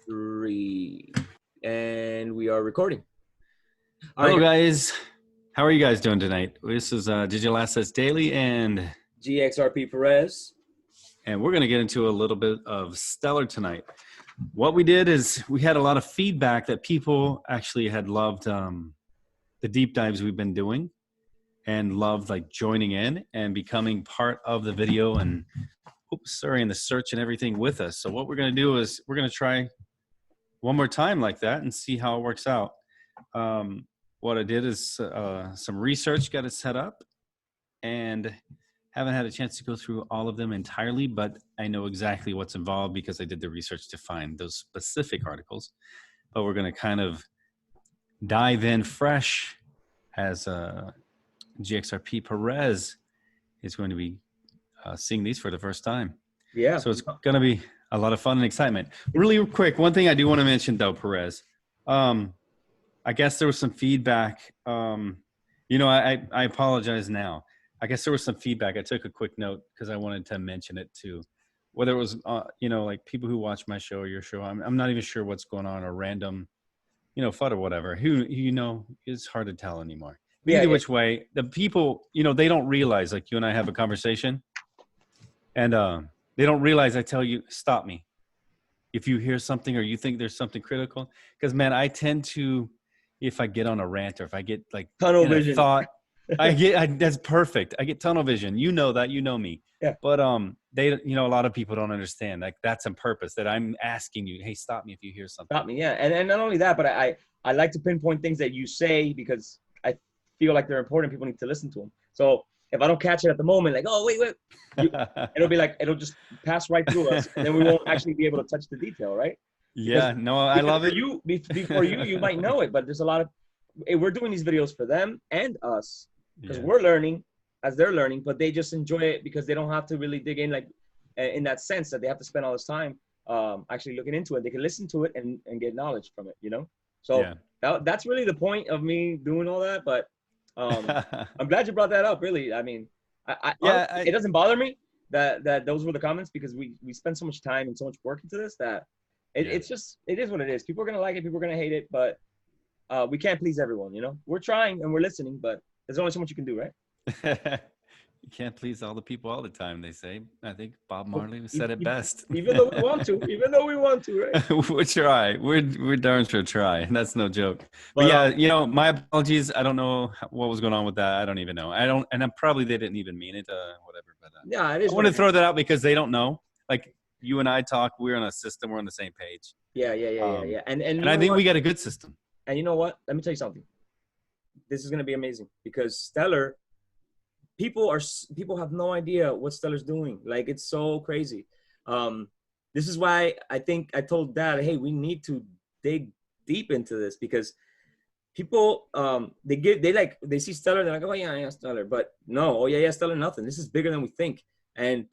3, and we are recording. Hello, guys. How are you guys doing tonight? This is Digital Assets Daily and GxrP Perez. And we're going to get into a little bit of Stellar tonight. What we did is we had a lot of feedback that people actually had loved the deep dives we've been doing and loved like joining in and becoming part of the video and and the search and everything with us. So what we're going to do is we're going to try one more time like that and see how it works out. What I did is some research, got it set up, and haven't had a chance to go through all of them entirely, but I know exactly what's involved because I did the research to find those specific articles. But we're going to kind of dive in fresh as GxrP Perez is going to be seeing these for the first time. Yeah. So it's going to be a lot of fun and excitement. Really quick, one thing I do want to mention though, Perez, I guess there was some feedback. I apologize now. I guess there was some feedback. I took a quick note because I wanted to mention it too. Whether it was, like people who watch my show or your show, I'm not even sure what's going on, or random, FUD or whatever. Who, it's hard to tell anymore. Either which way, the people, they don't realize, like you and I have a conversation and they don't realize I tell you, stop me if you hear something or you think there's something critical. Because, man, I tend to, if I get on a rant or if I get like tunnel vision thought, that's perfect. I get tunnel vision. You know that, you know me. Yeah. But they, a lot of people don't understand. Like that's on purpose. That I'm asking you, hey, stop me if you hear something. Stop me, yeah. And not only that, but I like to pinpoint things that you say because I feel like they're important. People need to listen to them. So if I don't catch it at the moment, like, oh wait, it'll just pass right through us, and then we won't actually be able to touch the detail, right? Yeah, I love it. Before you might know it, but there's a lot of. We're doing these videos for them and us because we're learning as they're learning, but they just enjoy it because they don't have to really dig in, like in that sense that they have to spend all this time actually looking into it. They can listen to it and get knowledge from it, So that's really the point of me doing all that. But I'm glad you brought that up. Really, I mean, it doesn't bother me that those were the comments because we spend so much time and so much work into this that it is what it is. People are gonna like it, people are gonna hate it, but we can't please everyone. We're trying and we're listening, but there's only so much you can do, right? You can't please all the people all the time, they say. I think Bob Marley said it best. Even though we want to, right? We'll try. We're darn sure try. That's no joke. But yeah, my apologies. I don't know what was going on with that. I don't even know. And I'm probably they didn't even mean it. Whatever. But yeah, it is. I want to throw that out because they don't know. Like you and I talk, we're on a system. We're on the same page. Yeah. And I think we got a good system. And you know what? Let me tell you something. This is going to be amazing because Stellar. People have no idea what Stellar's doing. Like, it's so crazy. This is why I think I told Dad, hey, we need to dig deep into this because people, they see Stellar, they're like, oh yeah, Stellar. But no, oh yeah, Stellar, nothing. This is bigger than we think. And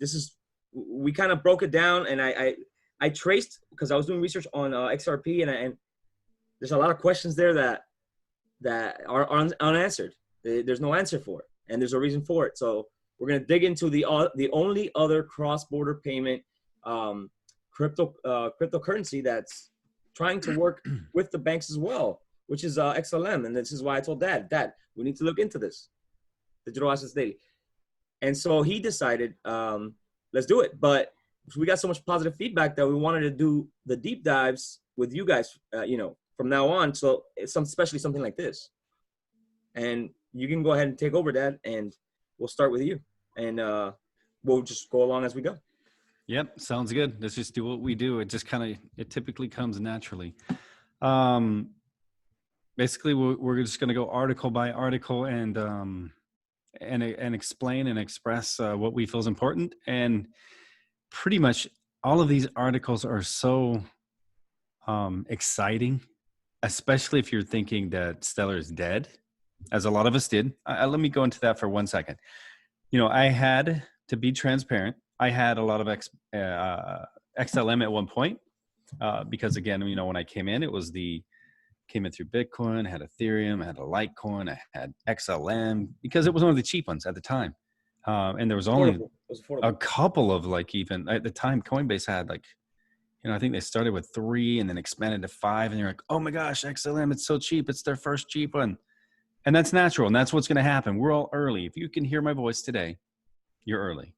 we kind of broke it down, and I traced, because I was doing research on XRP, and there's a lot of questions there that are unanswered. There's no answer for it. And there's a reason for it. So we're going to dig into the only other cross-border payment cryptocurrency that's trying to work with the banks as well, which is XLM. And this is why I told Dad, we need to look into this, Digital Assets Daily. And so he decided, let's do it. But we got so much positive feedback that we wanted to do the deep dives with you guys, from now on. So especially something like this. And you can go ahead and take over, Dad, and we'll start with you. And we'll just go along as we go. Yep, sounds good. Let's just do what we do. It just it typically comes naturally. Basically, we're just going to go article by article and explain and express what we feel is important. And pretty much all of these articles are so exciting, especially if you're thinking that Stellar is dead, as a lot of us did. Let me go into that for 1 second. I had to be transparent. I had a lot of XLM at one point because, again, when I came in, came in through Bitcoin, I had Ethereum, I had a Litecoin, I had XLM because it was one of the cheap ones at the time. And there was only a couple of even at the time Coinbase had you know, I think they started with 3 and then expanded to 5, and you're like, oh my gosh, XLM, it's so cheap. It's their first cheap one. And that's natural. And that's what's going to happen. We're all early. If you can hear my voice today, you're early.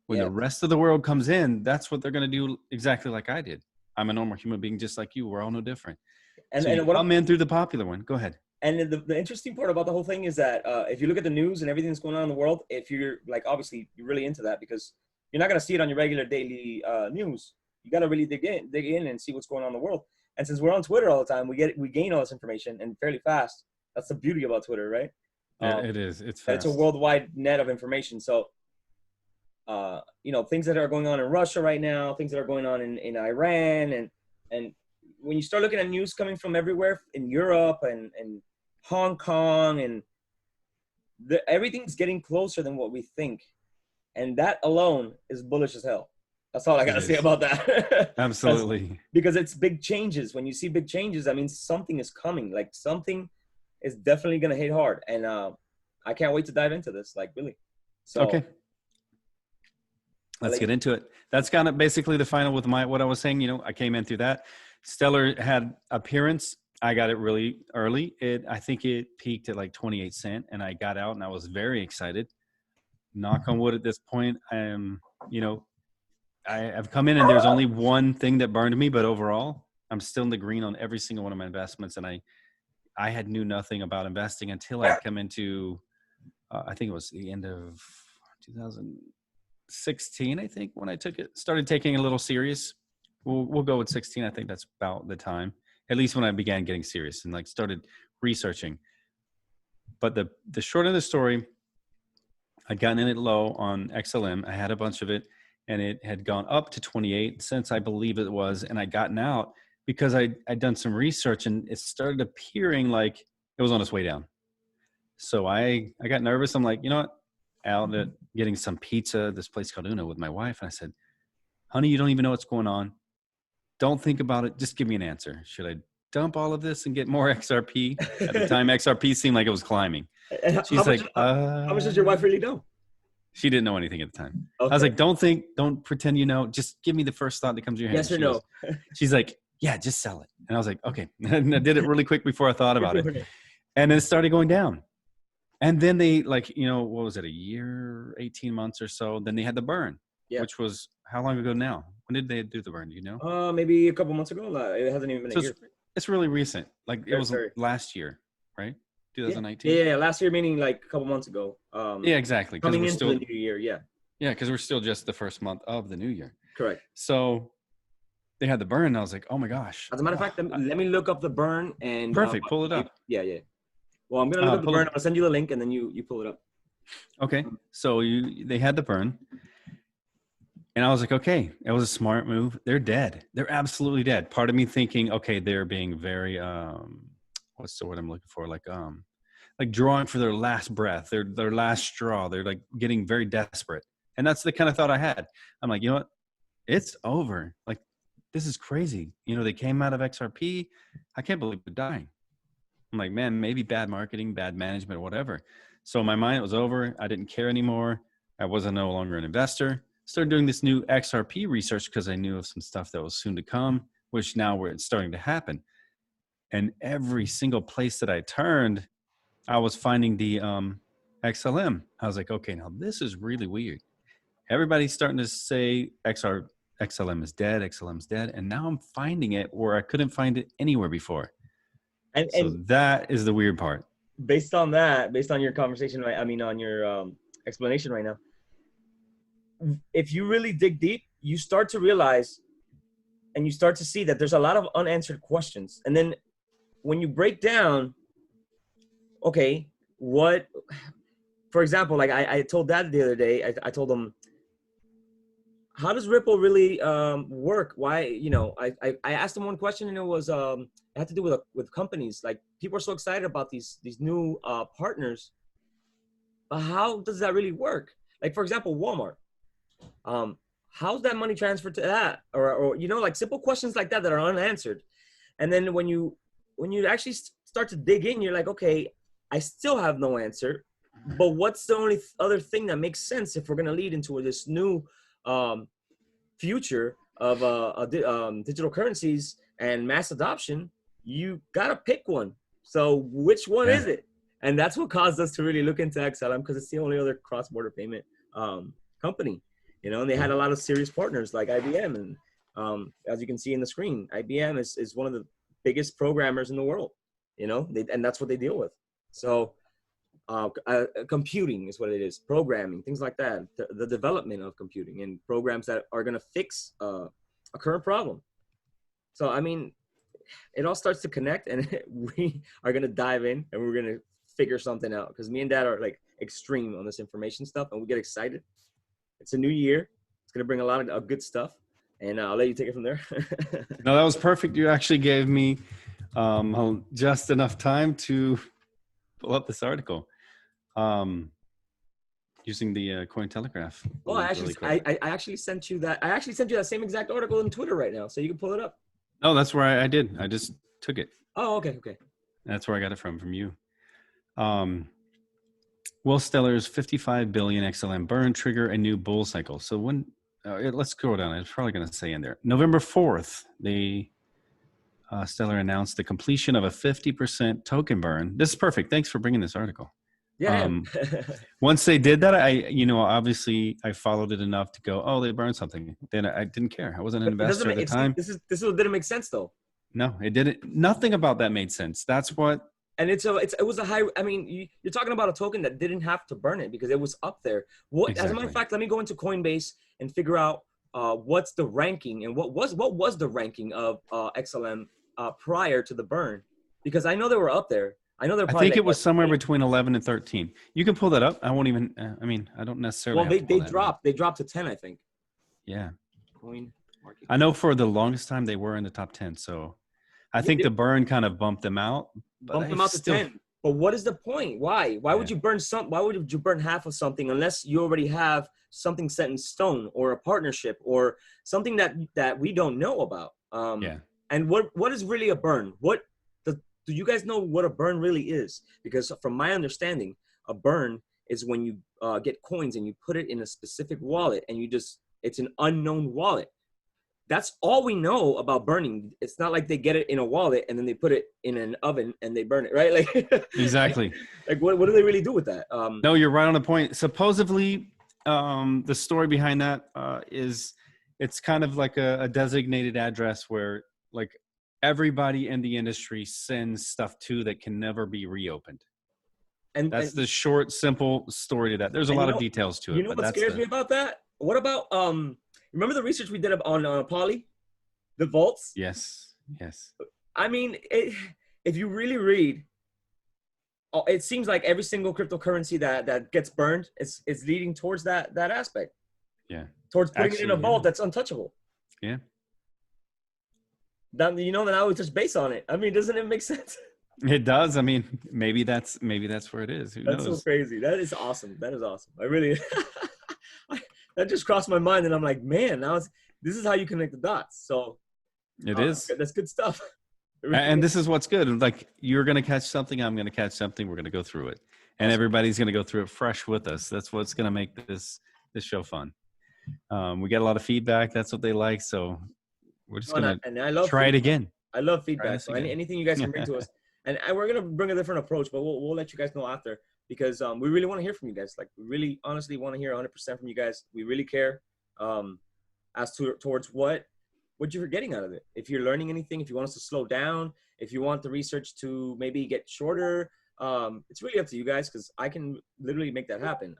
When the rest of the world comes in, that's what they're going to do exactly like I did. I'm a normal human being just like you. We're all no different. So you come in through the popular one. Go ahead. And the interesting part about the whole thing is that if you look at the news and everything that's going on in the world, if you're like, obviously you're really into that, because you're not going to see it on your regular daily news. You got to really dig in and see what's going on in the world. And since we're on Twitter all the time, we gain all this information and fairly fast. That's the beauty about Twitter, right? Yeah, it is. It's fast. It's a worldwide net of information. So, you know, things that are going on in Russia right now, things that are going on in Iran, and when you start looking at news coming from everywhere in Europe and Hong Kong, and everything's getting closer than what we think. And that alone is bullish as hell. That's all I got to say about that. Absolutely. Because it's big changes. When you see big changes, that means something is coming. Like something is definitely going to hit hard. And I can't wait to dive into this, like really. So, okay. Let's get into it. That's kind of basically the final with what I was saying. You know, I came in through that. Stellar had appearance. I got it really early. I think it peaked at like 28 cents, and I got out and I was very excited. Knock on wood at this point. You know, I've come in and there's only one thing that burned me, but overall, I'm still in the green on every single one of my investments. And I knew nothing about investing until I come into, I think it was the end of 2016, I think, when I started taking it a little serious. We'll go with 16. I think that's about the time, at least when I began getting serious and like started researching. But the short of the story, I'd gotten in it low on XLM. I had a bunch of it, and it had gone up to 28 cents, I believe it was. And I'd gotten out because I'd done some research, and it started appearing like it was on its way down. So I got nervous. I'm like, you know what? Out at getting some pizza, this place called Una, with my wife. And I said, honey, you don't even know what's going on. Don't think about it. Just give me an answer. Should I dump all of this and get more XRP? At the time, XRP seemed like it was climbing. She's like, how much does your wife really know? She didn't know anything at the time. Okay. I was like, don't pretend you know. Just give me the first thought that comes to your head. Yes or no? She's like, yeah, just sell it. And I was like, okay. And I did it really quick before I thought about it. And then it started going down. And then they, like, you know, what was it, a year, 18 months or so? Then they had the burn, which was how long ago now? When did they do the burn? Do you know? Maybe a couple months ago. It hasn't even been a year. It's really recent. Like it was last year, right? 2019. Yeah, last year, meaning like a couple months ago. Yeah, exactly. Coming into the new year, yeah. Yeah, because we're still just the first month of the new year. Correct. So they had the burn, and I was like, oh my gosh. As a matter of fact, let me look up the burn and perfect. Pull it up. Yeah. Well, I'm gonna look up the burn. I'll send you the link, and then you pull it up. Okay. So they had the burn, and I was like, okay, it was a smart move. They're dead. They're absolutely dead. Part of me thinking, okay, they're being very what's the word I'm looking for? Like drawing for their last breath, their last straw. They're like getting very desperate. And that's the kind of thought I had. I'm like, you know what? It's over. Like, this is crazy. You know, they came out of XRP. I can't believe they're dying. I'm like, man, maybe bad marketing, bad management, whatever. So in my mind, it was over. I didn't care anymore. I wasn't no longer an investor. Started doing this new XRP research because I knew of some stuff that was soon to come, which now it's starting to happen. And every single place that I turned, I was finding the XLM. I was like, okay, now this is really weird. Everybody's starting to say XLM is dead, XLM's dead. And now I'm finding it where I couldn't find it anywhere before. And so that is the weird part. Based on your conversation, on your explanation right now, if you really dig deep, you start to realize and you start to see that there's a lot of unanswered questions. And then when you break down, okay, for example, like I told Dad the other day, I told him, how does Ripple really work? Why, you know, I asked him one question, and it was it had to do with companies. Like, people are so excited about these new partners, but how does that really work? Like, for example, Walmart. How's that money transferred to that? Or you know, like simple questions like that are unanswered. And then when you actually start to dig in, you're like, okay, I still have no answer, but what's the only other thing that makes sense if we're going to lead into this new future digital currencies and mass adoption, you gotta pick one. So which one is it? And that's what caused us to really look into XLM, because it's the only other cross-border payment company, you know, and they had a lot of serious partners like IBM. And as you can see in the screen, IBM is one of the biggest programmers in the world, you know, and that's what they deal with. So computing is what it is, programming, things like that, the development of computing and programs that are going to fix a current problem. So, I mean, it all starts to connect, and we are going to dive in and we're going to figure something out, because me and Dad are like extreme on this information stuff, and we get excited. It's a new year. It's going to bring a lot of good stuff, and I'll let you take it from there. No, that was perfect. You actually gave me just enough time to pull up this article. Using the Cointelegraph. Oh, I actually sent you that. I actually sent you that same exact article on Twitter right now, so you can pull it up. Oh, that's where I did. I just took it. Oh, okay. That's where I got it from you. Will Stellar's 55 billion XLM burn trigger a new bull cycle? So when, let's scroll down. It's probably going to say in there, November 4th, Stellar announced the completion of a 50% token burn. This is perfect. Thanks for bringing this article. Yeah. Once they did that, obviously I followed it enough to go, oh, they burned something. Then I didn't care. I wasn't an investor at the time. This didn't make sense though. No, it didn't. Nothing about that made sense. That's what. And it was a high. I mean, you're talking about a token that didn't have to burn it because it was up there. Exactly. As a matter of fact, let me go into Coinbase and figure out what's the ranking and what was the ranking of XLM prior to the burn, because I know they were up there. I think it was somewhere between 11 and 13. You can pull that up. I won't even. I don't necessarily. Well, they dropped. They dropped to 10, I think. Yeah. Coin market. I know for the longest time they were in the top 10. So I think the burn kind of bumped them out. Bumped them out to 10. But what is the point? Why? Why would you burn Why would you burn half of something unless you already have something set in stone, or a partnership, or something that we don't know about? And what is really a burn? Do you guys know what a burn really is? Because from my understanding, a burn is when you get coins and you put it in a specific wallet, and it's an unknown wallet. That's all we know about burning. It's not like they get it in a wallet and then they put it in an oven and they burn it, right? Like exactly. Like what do they really do with that? No, you're right on the point. Supposedly, the story behind that is it's kind of like a designated address where like everybody in the industry sends stuff to that can never be reopened. And that's the short, simple story to that. There's a lot of details to it. You know what scares me about that? What about remember the research we did on Poly, the vaults? Yes. I mean, if you really read, it seems like every single cryptocurrency that gets burned is leading towards that aspect. Yeah. Towards putting it in a vault that's untouchable. Yeah. That I would touch base on it. I mean, doesn't it make sense? It does. I mean, maybe that's where it is. Who knows? That's so crazy. That is awesome. I really that just crossed my mind, and I'm like, man, this is how you connect the dots. So it is. That's good stuff. And this is what's good. Like, you're going to catch something. I'm going to catch something. We're going to go through it, and everybody's going to go through it fresh with us. That's what's going to make this show fun. We get a lot of feedback. That's what they like. So we're just going to try it again. I love feedback. So anything you guys can bring to us. And we're going to bring a different approach, but we'll let you guys know after, because we really want to hear from you guys. Like, we really honestly want to hear 100% from you guys. We really care as towards what you're getting out of it. If you're learning anything, if you want us to slow down, if you want the research to maybe get shorter, it's really up to you guys, because I can literally make that happen.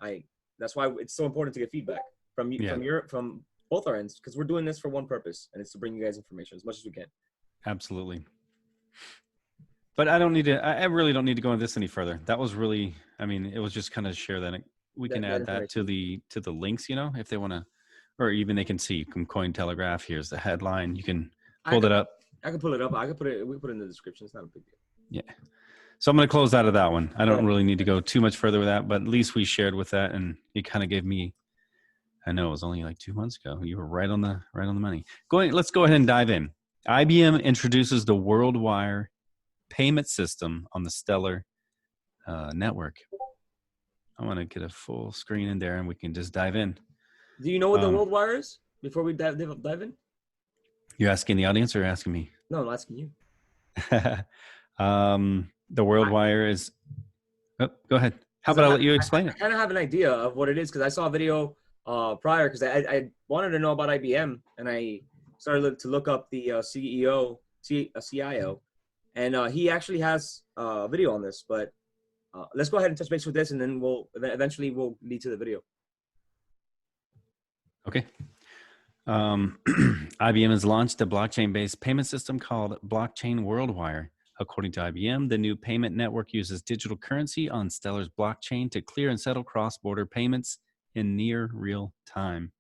That's why it's so important to get feedback from you, from both our ends, because we're doing this for one purpose, and it's to bring you guys information as much as we can. Absolutely. But I really don't need to go into this any further. That was really, it was just kind of share that. We can add that to the links, if they want to, or even they can see from Cointelegraph. Here's the headline. You can pull it up. I can pull it up. We put it in the description. It's not a big deal. Yeah. So I'm going to close out of that one. I don't really need to go too much further with that, but at least we shared with that, and it kind of gave me, I know it was only like 2 months ago. You were right on the money. Let's go ahead and dive in. IBM introduces the WorldWire payment system on the Stellar network. I want to get a full screen in there, and we can just dive in. Do you know what the WorldWire is before we dive in? You're asking the audience or you're asking me? No, I'm asking you. The World Wire is, oh, go ahead. How Because about I let you explain I it? kind of have an idea of what it is because I saw a video prior because I wanted to know about IBM and I started to look up the CIO, and he actually has a video on this. But let's go ahead and touch base with this, and then eventually we'll lead to the video. Okay. IBM has launched a blockchain-based payment system called Blockchain WorldWire. According to IBM, the new payment network uses digital currency on Stellar's blockchain to clear and settle cross-border payments in near real time.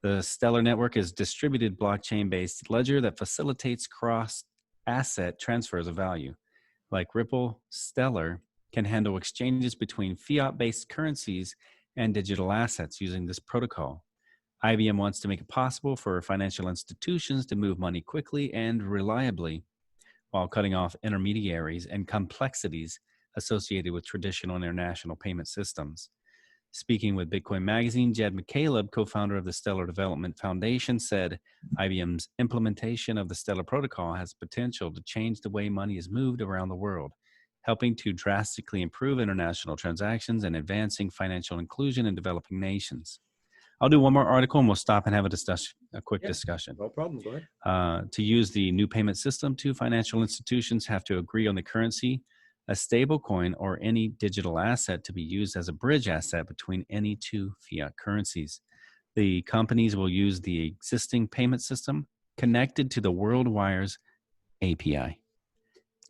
The Stellar network is distributed blockchain-based ledger that facilitates cross-asset transfers of value. Like Ripple, Stellar can handle exchanges between fiat-based currencies and digital assets using this protocol. IBM wants to make it possible for financial institutions to move money quickly and reliably while cutting off intermediaries and complexities associated with traditional international payment systems. Speaking with Bitcoin Magazine, Jed McCaleb, co-founder of the Stellar Development Foundation, said IBM's implementation of the Stellar protocol has potential to change the way money is moved around the world, helping to drastically improve international transactions and advancing financial inclusion in developing nations. I'll do one more article and we'll stop and have a quick discussion. No problem. Go ahead. To use the new payment system, two financial institutions have to agree on the currency, a stable coin, or any digital asset to be used as a bridge asset between any two fiat currencies. The companies will use the existing payment system connected to the WorldWire's API.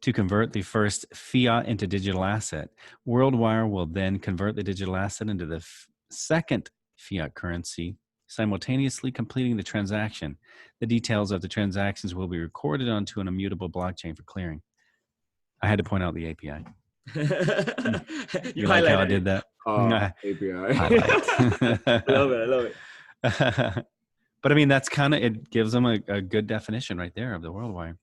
To convert the first fiat into digital asset, WorldWire will then convert the digital asset into the second fiat currency, simultaneously completing the transaction. The details of the transactions will be recorded onto an immutable blockchain for clearing. I had to point out the API. You like how I highlighted did that? API. Highlight. I love it. I love it. But I mean, that's kind of, it gives them a good definition right there of the WorldWire.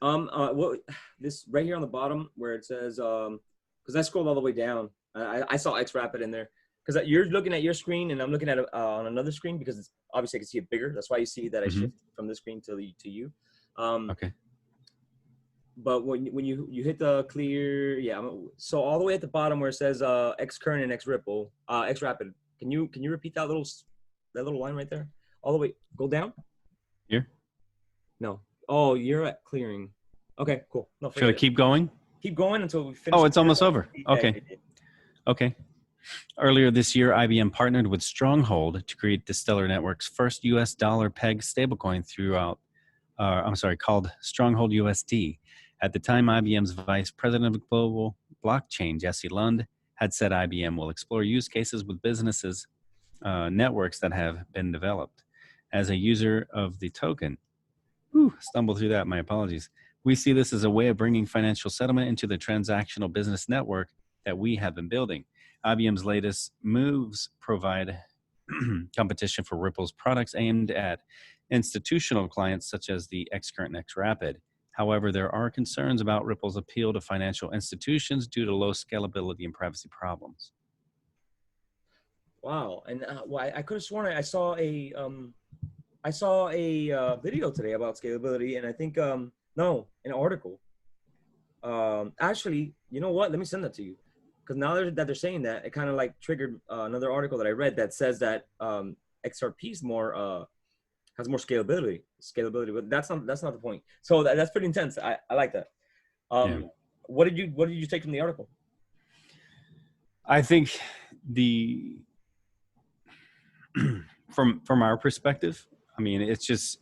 What this right here on the bottom where it says because I scrolled all the way down, I saw XRapid in there because you're looking at your screen and I'm looking at it on another screen because it's, obviously I can see it bigger. That's why you see that I shift from this screen to you. Okay. But when you hit the clear, so all the way at the bottom where it says Xcurrent and XRapid, can you repeat that little line right there? All the way, go down. Here. No. Oh, you're at clearing. Okay, cool. No, should I keep going? Keep going until we finish. Oh, it's almost over. Okay. Okay. Earlier this year, IBM partnered with Stronghold to create the Stellar Network's first US dollar peg stablecoin called Stronghold USD. At the time, IBM's Vice President of Global Blockchain, Jesse Lund, had said IBM will explore use cases with businesses networks that have been developed. As a user of the token, stumbled through that, my apologies. We see this as a way of bringing financial settlement into the transactional business network that we have been building. IBM's latest moves provide competition for Ripple's products aimed at institutional clients such as the Xcurrent and XRapid. However, there are concerns about Ripple's appeal to financial institutions due to low scalability and privacy problems. Wow, and I could have sworn I saw a video today about scalability, and I think no, an article. Actually, you know what? Let me send that to you, because now that they're saying that, it kind of like triggered another article that I read that says that XRP is more has more scalability, but that's not the point. So that's pretty intense. I like that. What did you take from the article? I think from our perspective, I mean, it's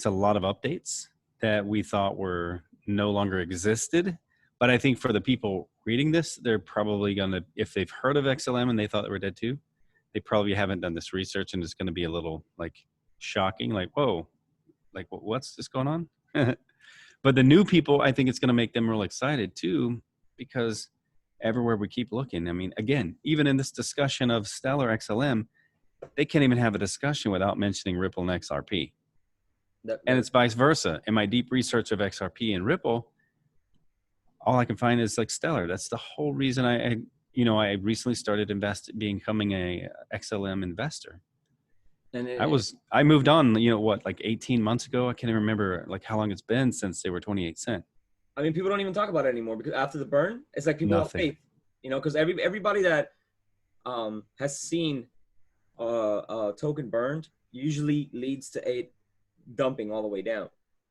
a lot of updates that we thought were no longer existed. But I think for the people reading this, they're probably gonna, if they've heard of XLM and they thought they were dead too, they probably haven't done this research and it's gonna be a little like shocking, like, whoa, like what's this going on? But the new people, I think it's gonna make them real excited too, because everywhere we keep looking, I mean, again, even in this discussion of Stellar XLM, they can't even have a discussion without mentioning Ripple and XRP. And it's vice versa. In my deep research of XRP and Ripple, all I can find is like Stellar. That's the whole reason I recently started becoming a XLM investor. And I moved on, you know what, like 18 months ago. I can't even remember like how long it's been since they were 28 cents. I mean, people don't even talk about it anymore because after the burn, it's like people have faith, you know, because everybody that has seen a token burned usually leads to a dumping all the way down.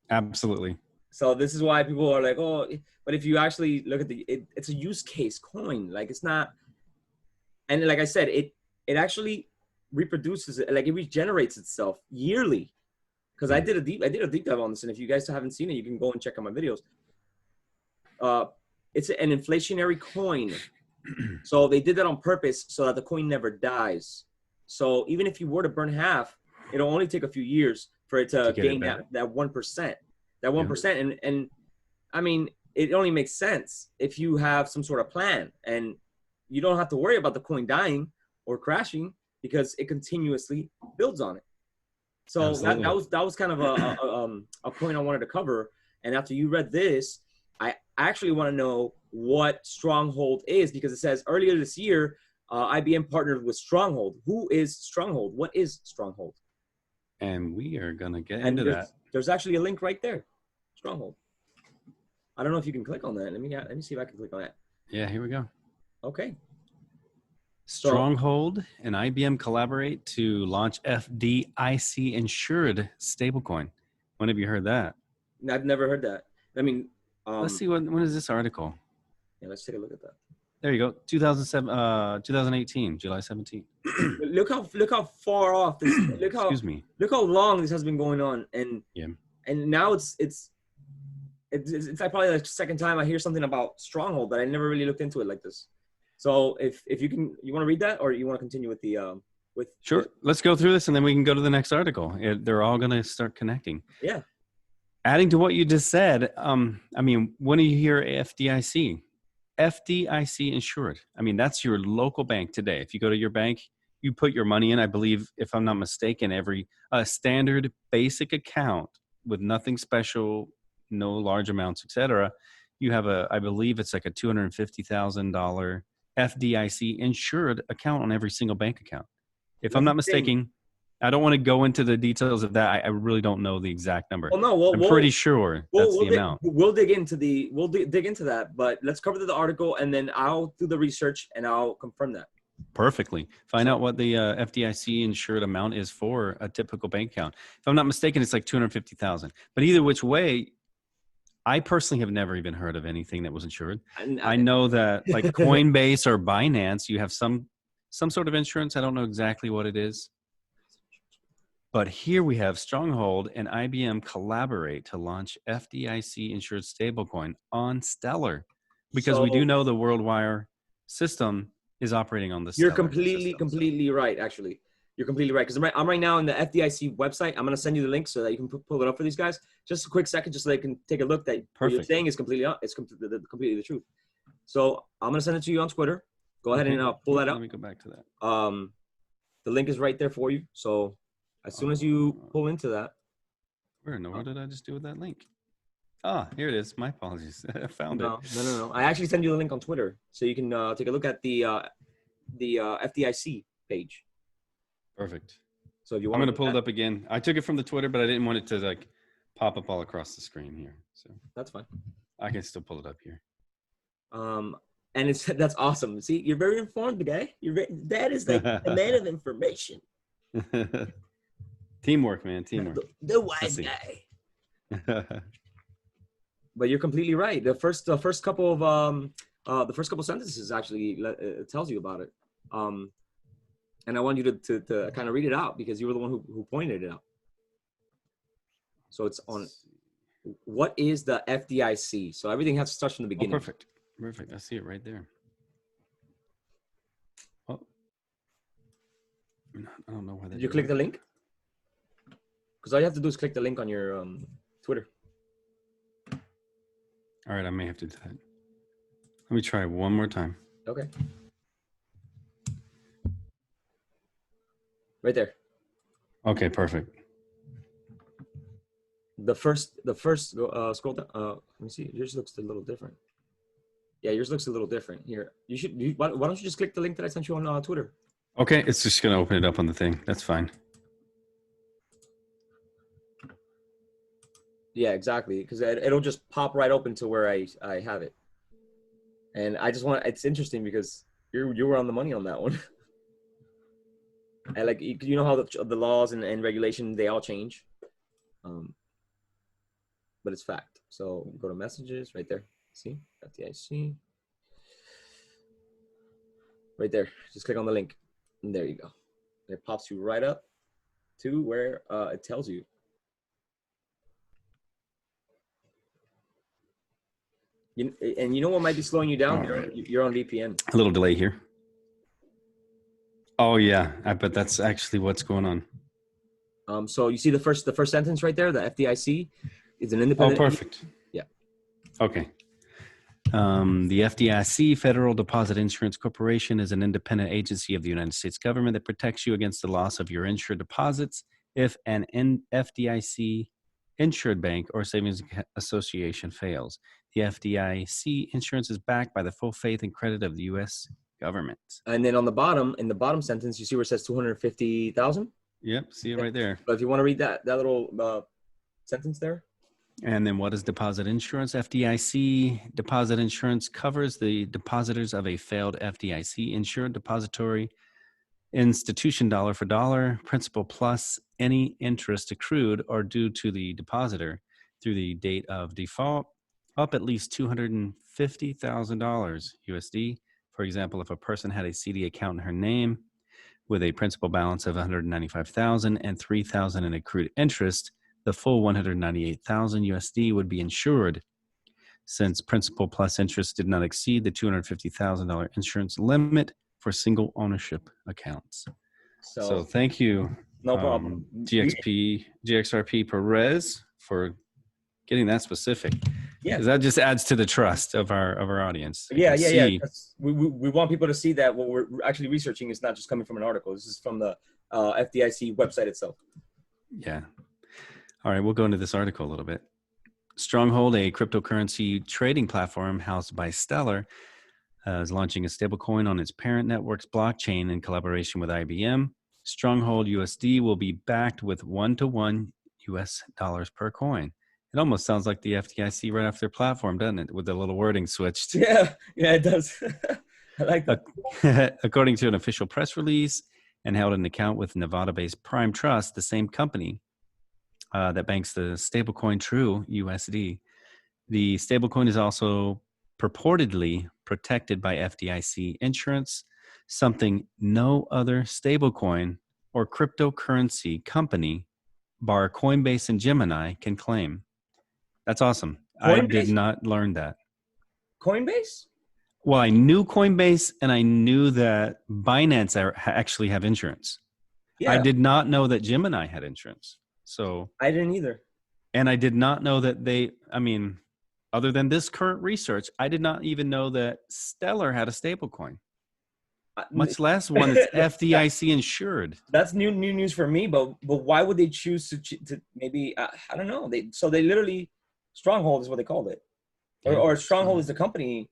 Absolutely. So this is why people are like, oh, but if you actually look at it's a use case coin. Like it's not, and like I said, it actually reproduces it, like it regenerates itself yearly. Because I did a deep dive on this, and if you guys haven't seen it, you can go and check out my videos. It's an inflationary coin. So they did that on purpose so that the coin never dies. So even if you were to burn half, it'll only take a few years for it to gain that 1%. That 1%. And I mean, it only makes sense if you have some sort of plan and you don't have to worry about the coin dying or crashing because it continuously builds on it. So that was kind of a point I wanted to cover. And after you read this, I actually want to know what Stronghold is, because it says earlier this year, IBM partnered with Stronghold. Who is Stronghold? What is Stronghold? And we are going to get into that. There's actually a link right there. Stronghold. I don't know if you can click on that. Let me see if I can click on that. Yeah, here we go. Okay. Stronghold and IBM collaborate to launch FDIC insured stablecoin. When have you heard that? I've never heard that. I mean, let's see, when is this article? Yeah, let's take a look at that. There you go. 2018, July 17th. look how far off this. Look how Look how long this has been going on, and now it's like probably the second time I hear something about Stronghold, but I never really looked into it like this. So if you want to read that, or you want to continue with the Sure. Let's go through this and then we can go to the next article. They're all going to start connecting. Yeah. Adding to what you just said, I mean, when you hear FDIC insured, I mean, that's your local bank today. If you go to your bank, you put your money in, I believe, if I'm not mistaken, every standard basic account with nothing special, no large amounts, etc. You have I believe it's like a $250,000 FDIC insured account on every single bank account. If I'm not mistaken, I don't want to go into the details of that. I really don't know the exact number. Well, no, I'm pretty sure that's the amount. We'll dig into that, but let's cover the article and then I'll do the research and I'll confirm that. Perfectly. Find out what the FDIC insured amount is for a typical bank account. If I'm not mistaken, it's like $250,000. But either which way, I personally have never even heard of anything that was insured. I know that like Coinbase or Binance, you have some sort of insurance. I don't know exactly what it is. But here we have Stronghold and IBM collaborate to launch FDIC insured stablecoin on Stellar, because we do know the WorldWire system is operating on this. You're completely right. Actually, you're completely right, because I'm right now in the FDIC website. I'm gonna send you the link so that you can pull it up for these guys. Just a quick second, just so they can take a look. That what you're saying is completely the truth. So I'm gonna send it to you on Twitter. Go ahead and pull that up. Let me go back to that. The link is right there for you. So as soon as you pull into that. Where in the world did I just do with that link? Ah, here it is. My apologies. I found it. No. I actually sent you the link on Twitter, so you can take a look at the FDIC page. Perfect. So if you want, I'm going to pull it up again. I took it from the Twitter, but I didn't want it to like pop up all across the screen here. So that's fine. I can still pull it up here. And that's awesome. See, you're very informed, guy. That is like the man of information. Teamwork, man. Teamwork. The wise guy. But you're completely right. The first couple of sentences actually tells you about it. And I want you to kind of read it out, because you were the one who pointed it out. So it's on. What is the FDIC? So everything has to start from the beginning. Oh, perfect. I see it right there. Oh, I don't know why. Did you click the link? Because all you have to do is click the link on your Twitter. All right, I may have to do that. Let me try one more time. Okay. Right there. Okay, perfect. The first scroll down. Let me see. Yours looks a little different. Yeah, yours looks a little different. Here, why don't you just click the link that I sent you on Twitter? Okay, it's just gonna open it up on the thing. That's fine. Yeah, exactly. Because it'll just pop right open to where I have it. And I just want, it's interesting because you were on the money on that one. And like, you know how the laws and regulation, they all change. But it's fact. So go to messages right there. See, FDIC. Right there. Just click on the link. And there you go. It pops you right up to where it tells you. And you know what might be slowing you down? You're on VPN. A little delay here. Oh yeah, I bet that's actually what's going on. So you see the first sentence right there. The FDIC is an independent. Oh, perfect. Yeah. Okay. The FDIC, Federal Deposit Insurance Corporation, is an independent agency of the United States government that protects you against the loss of your insured deposits if an FDIC insured bank or savings association fails. The FDIC insurance is backed by the full faith and credit of the U.S. government. And then on the bottom, in the bottom sentence, you see where it says 250,000. Yep, see it right there. But if you want to read that little sentence there. And then what is deposit insurance? FDIC deposit insurance covers the depositors of a failed FDIC insured depository institution dollar for dollar, principal plus any interest accrued or due to the depositor through the date of default up at least $250,000 USD. For example, if a person had a CD account in her name with a principal balance of $195,000 and $3,000 in accrued interest, the full $198,000 USD would be insured. Since principal plus interest did not exceed the $250,000 insurance limit for single ownership accounts. So thank you, no problem, GxrP Perez, for getting that specific. Yeah, because that just adds to the trust of our audience. Yeah. We want people to see that what we're actually researching is not just coming from an article. This is from the FDIC website itself. Yeah. All right, we'll go into this article a little bit. Stronghold, a cryptocurrency trading platform housed by Stellar, is launching a stablecoin on its parent network's blockchain in collaboration with IBM. Stronghold USD will be backed with $1-to-1 US dollars per coin. It almost sounds like the FDIC right off their platform, doesn't it? With the little wording switched. Yeah, it does. I like that. According to an official press release and held an account with Nevada-based Prime Trust, the same company that banks the stablecoin True USD. The stablecoin is also purportedly protected by FDIC insurance, something no other stablecoin or cryptocurrency company, bar Coinbase and Gemini, can claim. That's awesome. Coinbase? I did not learn that. Coinbase? Well, I knew Coinbase and I knew that Binance actually have insurance. Yeah. I did not know that Gemini had insurance. So I didn't either. And I did not know that other than this current research, I did not even know that Stellar had a stablecoin, much less one that's FDIC insured. That's new news for me. But why would they choose to maybe I don't know. They literally Stronghold is what they called it, or Stronghold is the company.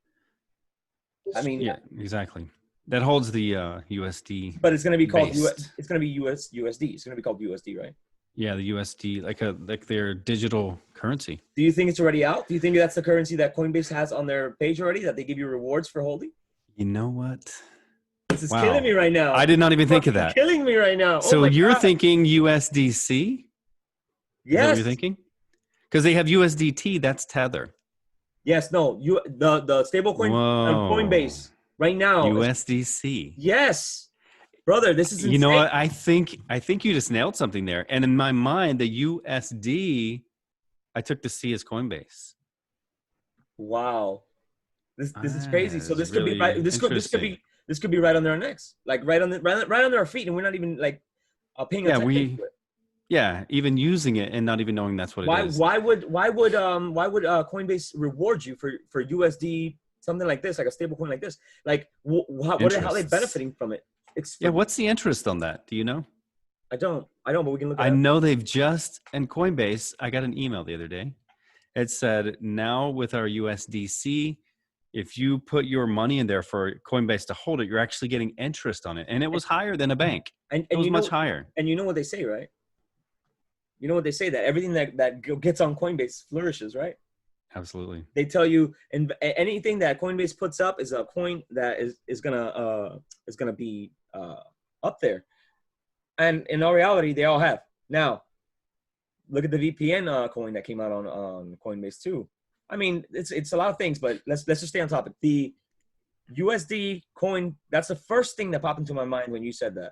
I mean, yeah, exactly. That holds the USD. But it's going to be called USD. It's going to be USD. It's going to be called USD, right? Yeah, the USD, like their digital currency. Do you think it's already out? Do you think that's the currency that Coinbase has on their page already, that they give you rewards for holding? You know what? This is killing me right now. I did not even think of that. Killing me right now. So you're thinking USDC? Yes. Is that what you're thinking? Because they have USDT, that's Tether. Yes, no. The stablecoin on Coinbase right now. USDC. Yes. Brother, this is insane. You know what? I think you just nailed something there. And in my mind, the USD, I took the C as Coinbase. Wow, this is crazy. So this could be right. This could be right on their necks, like right on their feet, and we're not even like paying attention to it. Yeah, even using it and not even knowing that's what it is. Why would Coinbase reward you for USD, something like this, like a stable coin like this? Like how are they benefiting from it? What's the interest on that? Do you know? I don't, but we can look at it. I know they've and Coinbase, I got an email the other day. It said, now with our USDC, if you put your money in there for Coinbase to hold it, you're actually getting interest on it. And it was higher than a bank. It was much higher. And you know what they say, right? you know what they say, that everything that gets on Coinbase flourishes, right? Absolutely. They tell you, and anything that Coinbase puts up is a coin that is gonna be up there. And in all reality, they all have. Now, look at the VPN coin that came out on Coinbase too. I mean, it's a lot of things, but let's just stay on topic. The USD coin, that's the first thing that popped into my mind when you said that.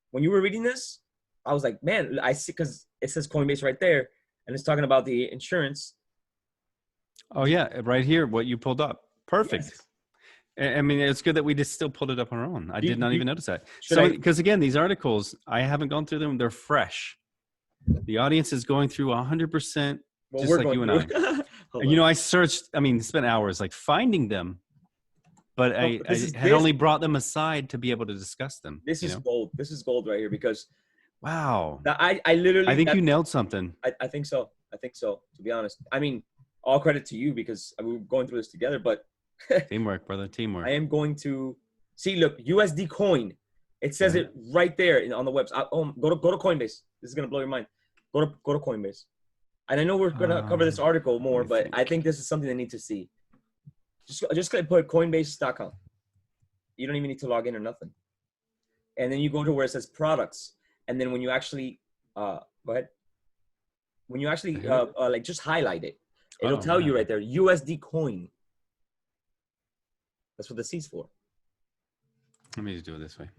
When you were reading this, I was like, man, I see, because it says Coinbase right there, and it's talking about the insurance. Oh yeah, right here, what you pulled up. Perfect. Yes. I mean, it's good that we just still pulled it up on our own. I did not even notice that. So, because again, these articles, I haven't gone through them. They're fresh. The audience is going through 100%, well, just like you and I. And, you know, I searched, I mean, spent hours like finding them, but I had only brought them aside to be able to discuss them. This is gold. This is gold right here, because wow. I literally, I think you nailed something. I think so. I think so, to be honest. I mean, all credit to you, because we were going through this together, but teamwork, brother, teamwork. I am going to see, look, USD coin. It says it right there on the website. Go to Coinbase. This is gonna blow your mind. Go to Coinbase. And I know we're gonna cover this article more, but I think this is something they need to see. Just put Coinbase.com. You don't even need to log in or nothing. And then you go to where it says products, and then when you actually go ahead. When you actually like just highlight it, it'll tell you right there, USD coin. That's what the C's for. Let me just do it this way.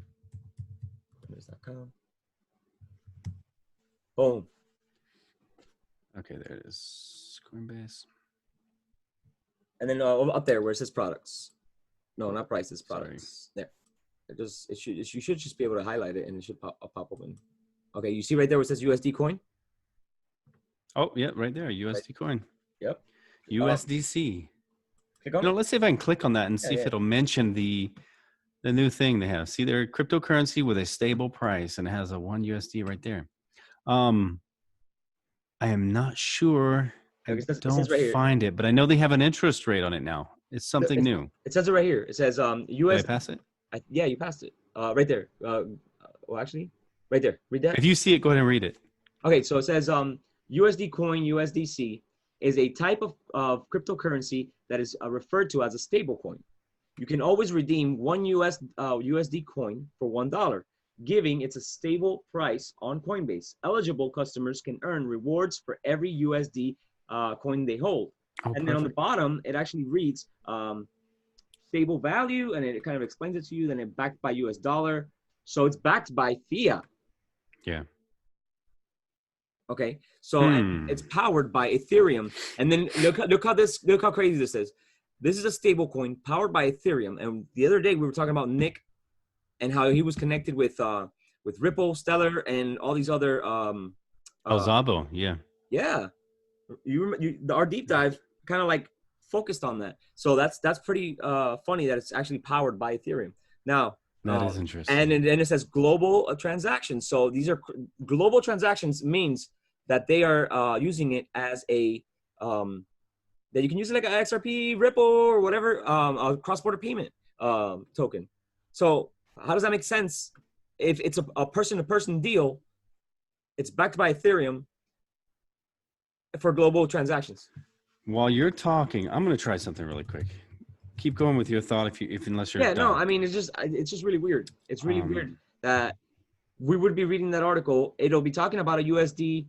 Coinbase.com. Boom. Okay, there it is. Coinbase. And then up there where it says products. No, not prices, products. Sorry. There. You should just be able to highlight it, and it should pop open. Okay, you see right there where it says USD coin? Oh, yeah, right there. USD coin. Yep. USDC. Click on it. Let's see if I can click on that and see if it'll mention the new thing they have. See, they're cryptocurrency with a stable price, and it has a 1 USD right there. I am not sure. I don't find it, but I know they have an interest rate on it now. It's something new. It says it right here. It says US. Did I pass it? Yeah, you passed it. Right there. Well, actually, right there. Read that. If you see it, go ahead and read it. Okay, so it says USD coin, USDC, is a type of cryptocurrency that is referred to as a stable coin. You can always redeem one USD coin for $1, giving it's a stable price on Coinbase. Eligible customers can earn rewards for every USD coin they hold. And then on the bottom, it actually reads stable value, and it kind of explains it to you. Then it's backed by US dollar. So it's backed by fiat. Yeah. Okay. So it's powered by Ethereum. And then look how crazy this is. This is a stable coin powered by Ethereum. And the other day we were talking about Nick and how he was connected with Ripple, Stellar, and all these other Zabo, yeah. Yeah. Our deep dive kind of like focused on that. So that's pretty funny that it's actually powered by Ethereum. Now, that is interesting. And then it says global transactions. So these are global transactions, means that they are using it as a that you can use it like an XRP, Ripple, or whatever, a cross-border payment token. So how does that make sense? If it's a person-to-person deal, it's backed by Ethereum for global transactions. While you're talking, I'm going to try something really quick. Keep going with your thought unless you're done. No, I mean, it's just really weird. It's really weird that we would be reading that article. It'll be talking about a USD.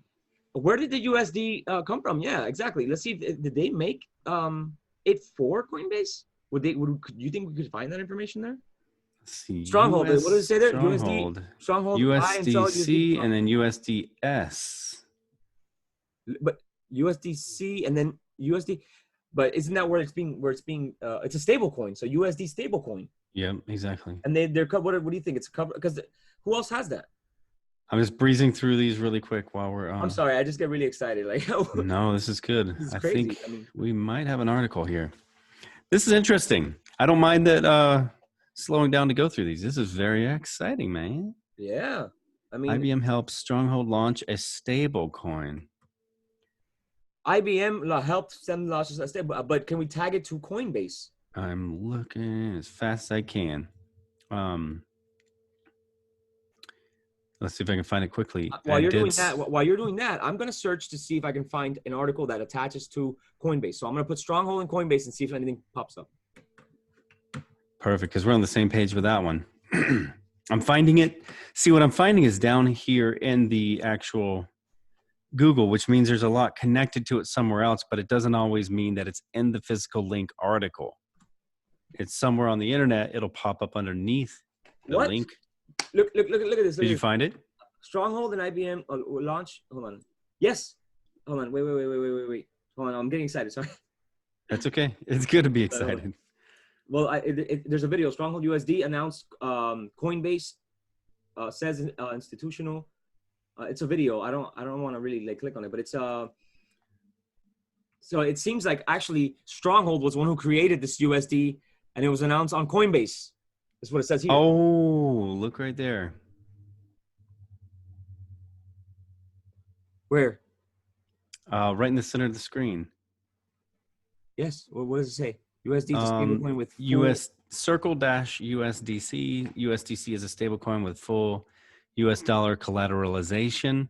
Where did the USD come from? Yeah, exactly. Let's see. Did they make it for Coinbase? Would you think we could find that information there? Let's see. Stronghold. What does it say there? Stronghold. Stronghold. USDC and then USDS. But USDC and then USD. But isn't that where it's being it's a stable coin. So USD stable coin. Yeah, exactly. And they're what do you think? It's a cover, because who else has that? I'm just breezing through these really quick while we're I'm sorry, I just get really excited. Like no, this is good. This is crazy. I think we might have an article here. This is interesting. I don't mind that slowing down to go through these. This is very exciting, man. Yeah. I mean, IBM helps Stronghold launch a stable coin. IBM helped them launch a stable, but can we tag it to Coinbase? I'm looking as fast as I can. Let's see if I can find it quickly. While you're doing that, I'm gonna search to see if I can find an article that attaches to Coinbase. So I'm gonna put Stronghold in Coinbase and see if anything pops up. Perfect, because we're on the same page with that one. I'm finding it. See, what I'm finding is down here in the actual Google, which means there's a lot connected to it somewhere else, but it doesn't always mean that it's in the physical link article. It's somewhere on the internet. It'll pop up underneath the link. Look at this. Did you find it? Stronghold and IBM launch. Hold on. Yes. Hold on. Wait. Hold on. I'm getting excited. Sorry. That's okay. It's good to be excited. Well, there's a video. Stronghold USD announced Coinbase says institutional. It's a video. I don't want to really like click on it, but it's so it seems like actually Stronghold was one who created this USD, and it was announced on Coinbase. That's what it says here. Oh, look right there. Where? Right in the center of the screen. Yes. What does it say? USD is a stablecoin with US circle-USDC. USDC is a stablecoin with full US dollar collateralization.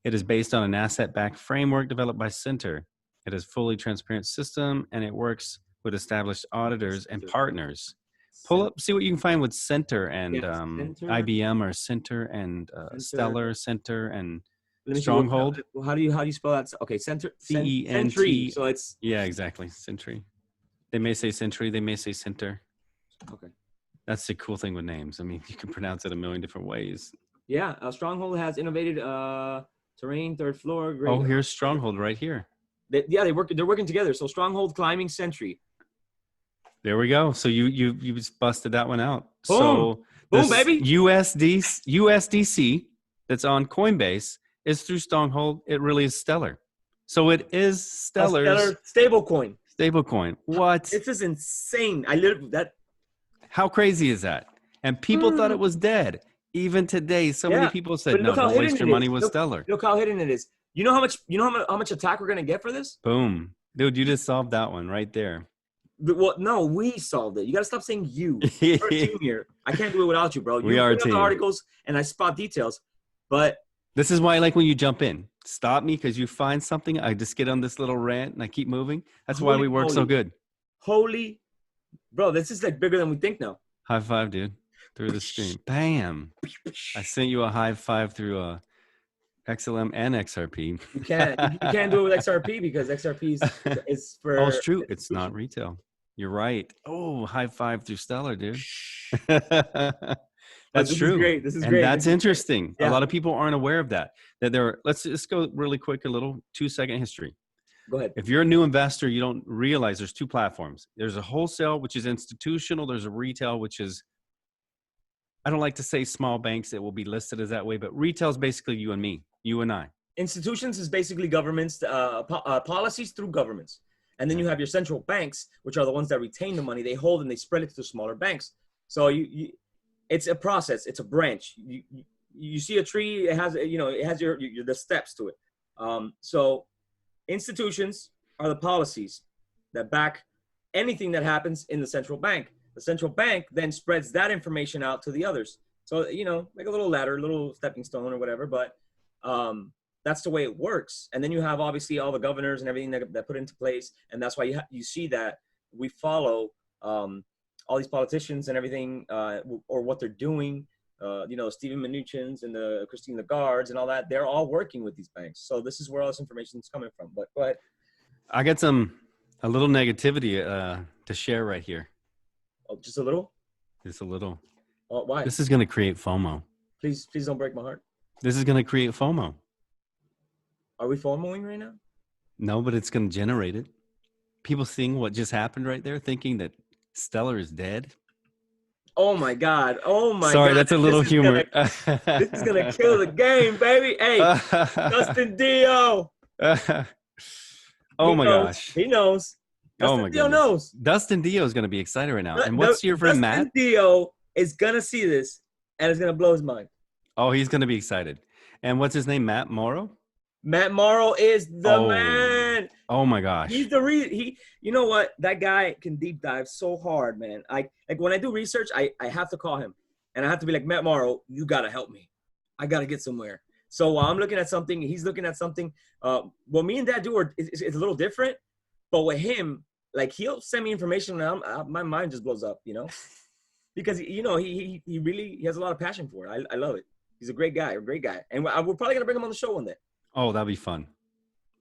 It is based on an asset-backed framework developed by Center. It is a fully transparent system, and it works with established auditors and partners. Pull up, see what you can find with Center and Center. IBM or Center and Stellar, Center and Let me Stronghold. How do you spell that? Okay, Center. CENT. So it's exactly. Sentry. They may say Sentry. They may say Center. Okay. That's the cool thing with names. I mean, you can pronounce it a million different ways. Yeah, Stronghold has innovated terrain, third floor. Great. Oh, here's Stronghold right here. They're working together. So Stronghold climbing Sentry. There we go. So you just busted that one out. Boom. So Boom, baby. USDC that's on Coinbase is through Stronghold. It really is Stellar. So it is Stellar's stablecoin. Stablecoin. What? This is insane. How crazy is that? And people thought it was dead. Even today, so many people said, "No, don't waste your money with Stellar." Look how hidden it is. You know how much attack we're gonna get for this? Boom, dude! You just solved that one right there. Well, no, we solved it. You gotta stop saying you. We're a team here. I can't do it without you, bro. We are a team. The articles and I spot details, but this is why I like when you jump in. Stop me because you find something. I just get on this little rant and I keep moving. That's why we work so good. Holy, bro! This is like bigger than we think now. High five, dude. Through the stream. Bam. I sent you a high five through XLM and XRP. You can't do it with XRP because XRP is for. Oh, it's true. It's not retail. You're right. Oh, high five through Stellar, dude. That's true. This is and great. That's interesting. Yeah. A lot of people aren't aware of that. Let's just go really quick, a little 2-second history. Go ahead. If you're a new investor, you don't realize there's two platforms. There's a wholesale, which is institutional. There's a retail, which is, I don't like to say small banks. It will be listed as that way, but retail is basically you and me, you and I. Institutions is basically governments, policies through governments. And then you have your central banks, which are the ones that retain the money they hold and they spread it to smaller banks. So it's a process. It's a branch. You see a tree, it has the steps to it. So institutions are the policies that back anything that happens in the central bank. The central bank then spreads that information out to the others. So, like a little ladder, a little stepping stone or whatever, but that's the way it works. And then you have obviously all the governors and everything that put into place. And that's why you see that we follow all these politicians and everything or what they're doing. Stephen Mnuchin's and the Christine Lagarde's and all that, they're all working with these banks. So this is where all this information is coming from. But go ahead. I got a little negativity to share right here. Oh, just a little? Just a little. Oh, why? This is going to create FOMO. Please don't break my heart. This is going to create FOMO. Are we FOMOing right now? No, but it's going to generate it. People seeing what just happened right there, thinking that Stellar is dead. Oh my God. Oh my God. Sorry, that's a little humor. This is going to kill the game, baby. Hey, Dustin Dio. Oh my gosh. He knows. Dustin Dio knows. Dustin Dio is going to be excited right now. And what's your friend Matt? Dustin Dio is going to see this and it's going to blow his mind. Oh, he's going to be excited. And what's his name? Matt Morrow? Matt Morrow is the man. Oh my gosh. He's the you know what? That guy can deep dive so hard, man. Like when I do research, I have to call him and I have to be like, Matt Morrow, you got to help me. I got to get somewhere. So while I'm looking at something, he's looking at something. What me and Dad do is a little different. But with him, like he'll send me information and my mind just blows up, you know, because, you know, he really has a lot of passion for it. I love it. He's a great guy, And we're probably going to bring him on the show one day. Oh, that'd be fun.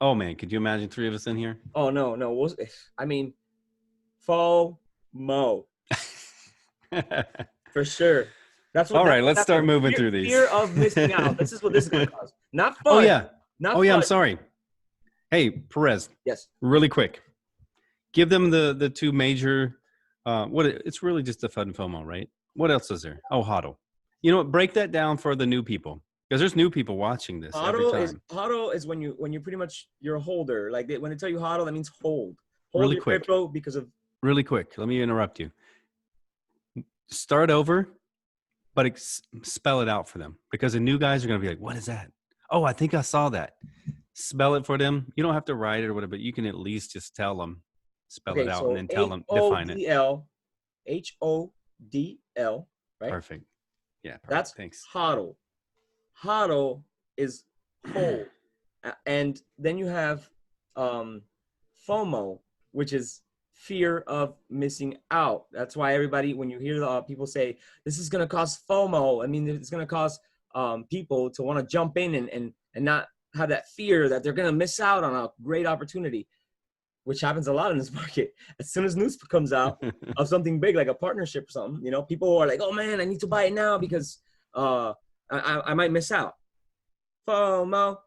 Oh, man. Could you imagine 3 of us in here? Oh, no. I mean, FOMO. For sure. That's what. All right, let's start moving through these. Fear of missing out. This is what this is going to cause. Not fun. Oh, yeah. Not fun. Yeah, I'm sorry. Hey, Perez. Yes. Really quick. Give them the 2 major, it's really just the FUD and FOMO, right? What else is there? Oh, HODL. You know what? Break that down for the new people. Because there's new people watching this every time. HODL is when you pretty much, you're a holder. Like when they tell you HODL, that means hold. Hold really your quick. crypto because of. Really quick. Let me interrupt you. Start over, but spell it out for them. Because the new guys are going to be like, what is that? Oh, I think I saw that. Spell it for them. You don't have to write it or whatever, but you can at least just tell them. Spell it out and then tell them, define it. HODL, right? Perfect. Yeah, perfect. That's Thanks. HODL. HODL is hold. And then you have FOMO, which is fear of missing out. That's why everybody, when you hear people say, this is going to cause FOMO, I mean, it's going to cause people to want to jump in and not have that fear that they're going to miss out on a great opportunity, which happens a lot in this market. As soon as news comes out of something big, like a partnership or something, you know, people are like, oh man, I need to buy it now because I might miss out. FOMO,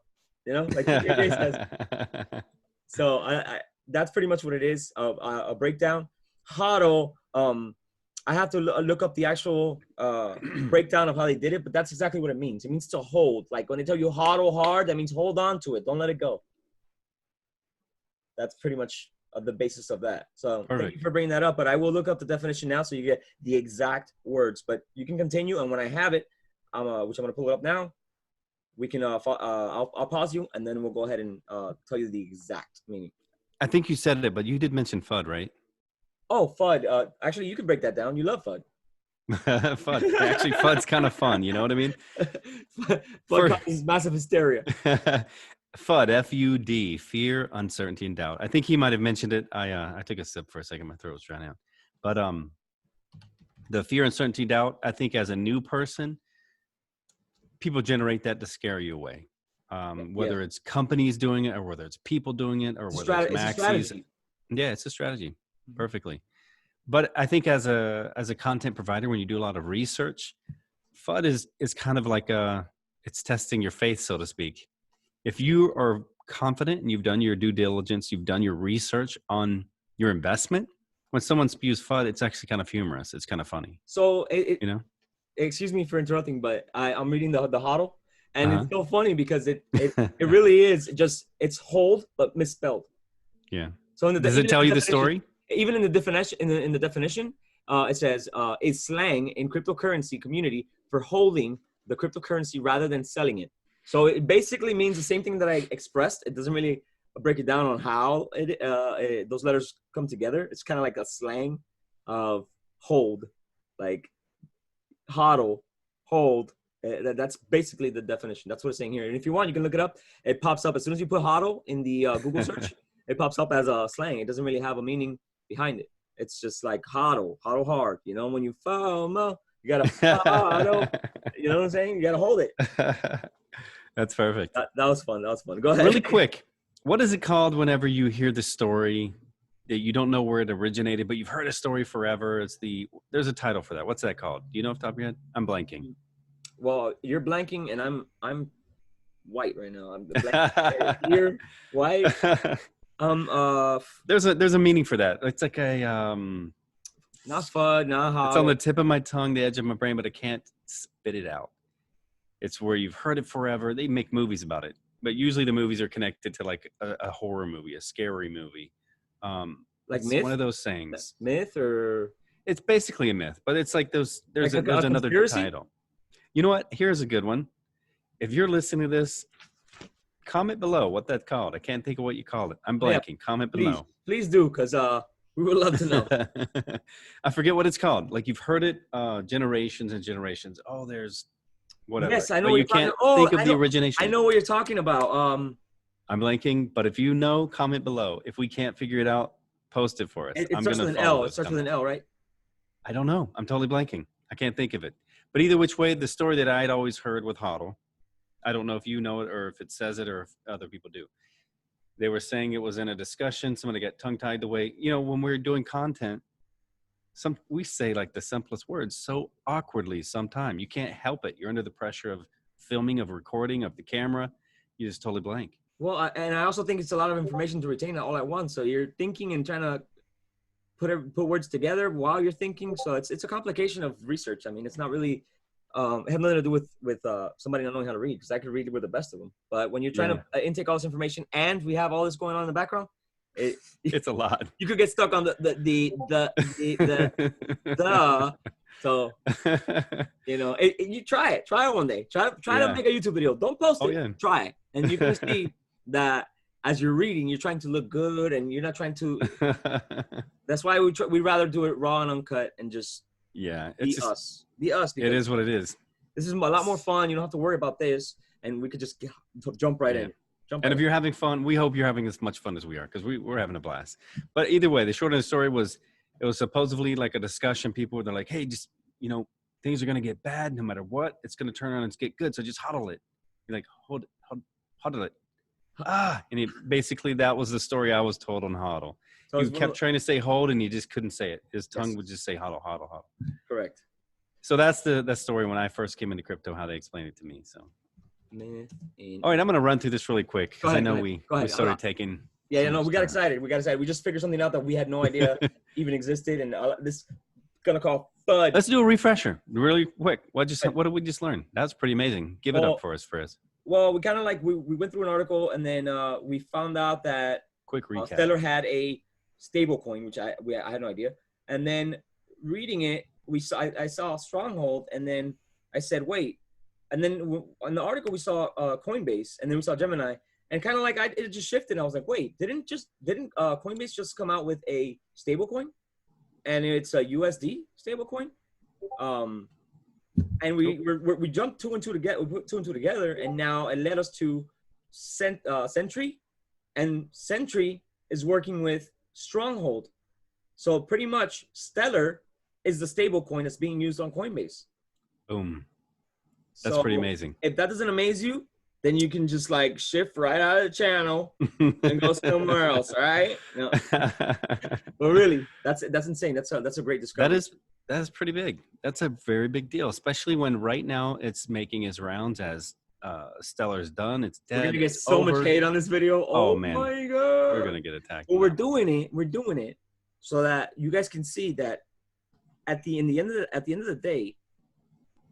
you know, like CKJ says. So that's pretty much what it is, a breakdown. HODL, I have to look up the actual breakdown of how they did it, but that's exactly what it means. It means to hold. Like when they tell you HODL hard, that means hold on to it. Don't let it go. That's pretty much the basis of that. So Thank you for bringing that up, but I will look up the definition now so you get the exact words. But you can continue, and when I have it, which I'm going to pull it up now, we can I'll pause you, and then we'll go ahead and tell you the exact meaning. I think you said it, but you did mention FUD, right? Oh, FUD. Actually, you can break that down. You love FUD. FUD. Actually, FUD's kind of fun. You know what I mean? FUD causes massive hysteria. FUD, F-U-D, fear, uncertainty, and doubt. I think he might have mentioned it. I took a sip for a second. My throat was drying out. But the fear, uncertainty, doubt, I think as a new person, people generate that to scare you away. Whether it's companies doing it or whether it's people doing it or whether it's maxis. Yeah, it's a strategy. Perfectly. But I think as a content provider, when you do a lot of research, FUD is kind of like it's testing your faith, so to speak. If you are confident and you've done your due diligence, you've done your research on your investment, when someone spews FUD, it's actually kind of humorous. It's kind of funny. So, you know, excuse me for interrupting, but I'm reading the HODL, and it's so funny because it really is just, it's hold but misspelled. Yeah. So does it tell you the story? Even in the definition, in the definition, it says is slang in cryptocurrency community for holding the cryptocurrency rather than selling it. So it basically means the same thing that I expressed. It doesn't really break it down on how those letters come together. It's kind of like a slang of hold, like HODL, hold. That's basically the definition. That's what it's saying here. And if you want, you can look it up. It pops up as soon as you put HODL in the Google search. It pops up as a slang. It doesn't really have a meaning behind it. It's just like HODL hard. You know, when you FOMO, you gotta HODL. You know what I'm saying? You gotta hold it. That's perfect. That was fun. Go ahead. Really quick. What is it called whenever you hear the story that you don't know where it originated, but you've heard a story forever? There's a title for that. What's that called? Do you know off the top of your head? I'm blanking. Well, you're blanking, and I'm white right now. I'm blanking. You're white. There's a meaning for that. It's like a not FUD, not HODL. It's on the tip of my tongue, the edge of my brain, but I can't spit it out. It's where you've heard it forever. They make movies about it, but usually the movies are connected to like a horror movie, a scary movie. Like myth? One of those sayings. Myth, or it's basically a myth, but it's like there's like another conspiracy? title. You know what? Here's a good one. If you're listening to this, comment below what that's called. I can't think of what you called it. I'm blanking. Yeah, comment below. Please do, because we would love to know. I forget what it's called. Like you've heard it generations and generations. Oh, there's whatever. Yes, I know but what you you're talking can't about. think Oh, of the origination. I know what you're talking about. I'm blanking, but if you know, comment below. If we can't figure it out, post it for us. It I'm starts going with to an follow L. It those starts with an comments. L, right? I don't know. I'm totally blanking. I can't think of it. But either which way, the story that I'd always heard with HODL, I don't know if you know it or if it says it or if other people do. They were saying it was in a discussion. Somebody got tongue-tied the way, you know, when we're doing content, we say like the simplest words so awkwardly sometimes. You can't help it. You're under the pressure of filming, of recording, of the camera. You just totally blank. Well, and I also think it's a lot of information to retain all at once. So you're thinking and trying to put words together while you're thinking. So it's a complication of research. I mean, it's not really it has nothing to do with somebody not knowing how to read, because I could read with the best of them. But when you're trying to intake all this information and we have all this going on in the background, it's a lot. You could get stuck on the so you know you try it one day. Try to make a YouTube video. Don't post it. Try it, and you're gonna see that as you're reading, you're trying to look good, and you're not trying to. That's why we rather do it raw and uncut and just be us. Be us. It is what it is. This is a lot more fun. You don't have to worry about this, and we could just jump right in. And if you're having fun, we hope you're having as much fun as we are, because we're having a blast. But either way, the short of the story was, it was supposedly like a discussion. People were like, hey, just, you know, things are going to get bad no matter what. It's going to turn around and get good. So just hodl it. You're like, hodl it. And basically that was the story I was told on hodl. So you kept trying to say hold and you just couldn't say it. His tongue would just say hodl, hodl, hodl. Correct. So that's the story when I first came into crypto, how they explained it to me. So. All right, I'm going to run through this really quick because I know we started taking. Yeah, no, we got excited. We just figured something out that we had no idea even existed, and this is gonna call FUD. Let's do a refresher really quick. What did we just learn? That's pretty amazing. Give it up for us, Perez. Well, we kind of like we went through an article, and then we found out that quick recap. Stellar had a stable coin, which I had no idea, and then reading it, I saw Stronghold, and then I said, wait. And then on the article, we saw Coinbase, and then we saw Gemini, and kind of like it just shifted. I was like, wait, didn't Coinbase just come out with a stable coin, and it's a USD stable coin? And we jumped two and two together. We put two and two together, and now it led us to Sentry, and Sentry is working with Stronghold. So pretty much, Stellar is the stable coin that's being used on Coinbase. Boom. That's pretty amazing. If that doesn't amaze you, then you can just like shift right out of the channel and go somewhere else. All right. No. But really, that's insane. That's a great discovery. That is pretty big. That's a very big deal, especially when right now it's making its rounds as Stellar's done. It's dead. We're gonna get so much hate on this video. Oh man, my God. We're gonna get attacked. Well, we're doing it so that you guys can see that at the end of the day,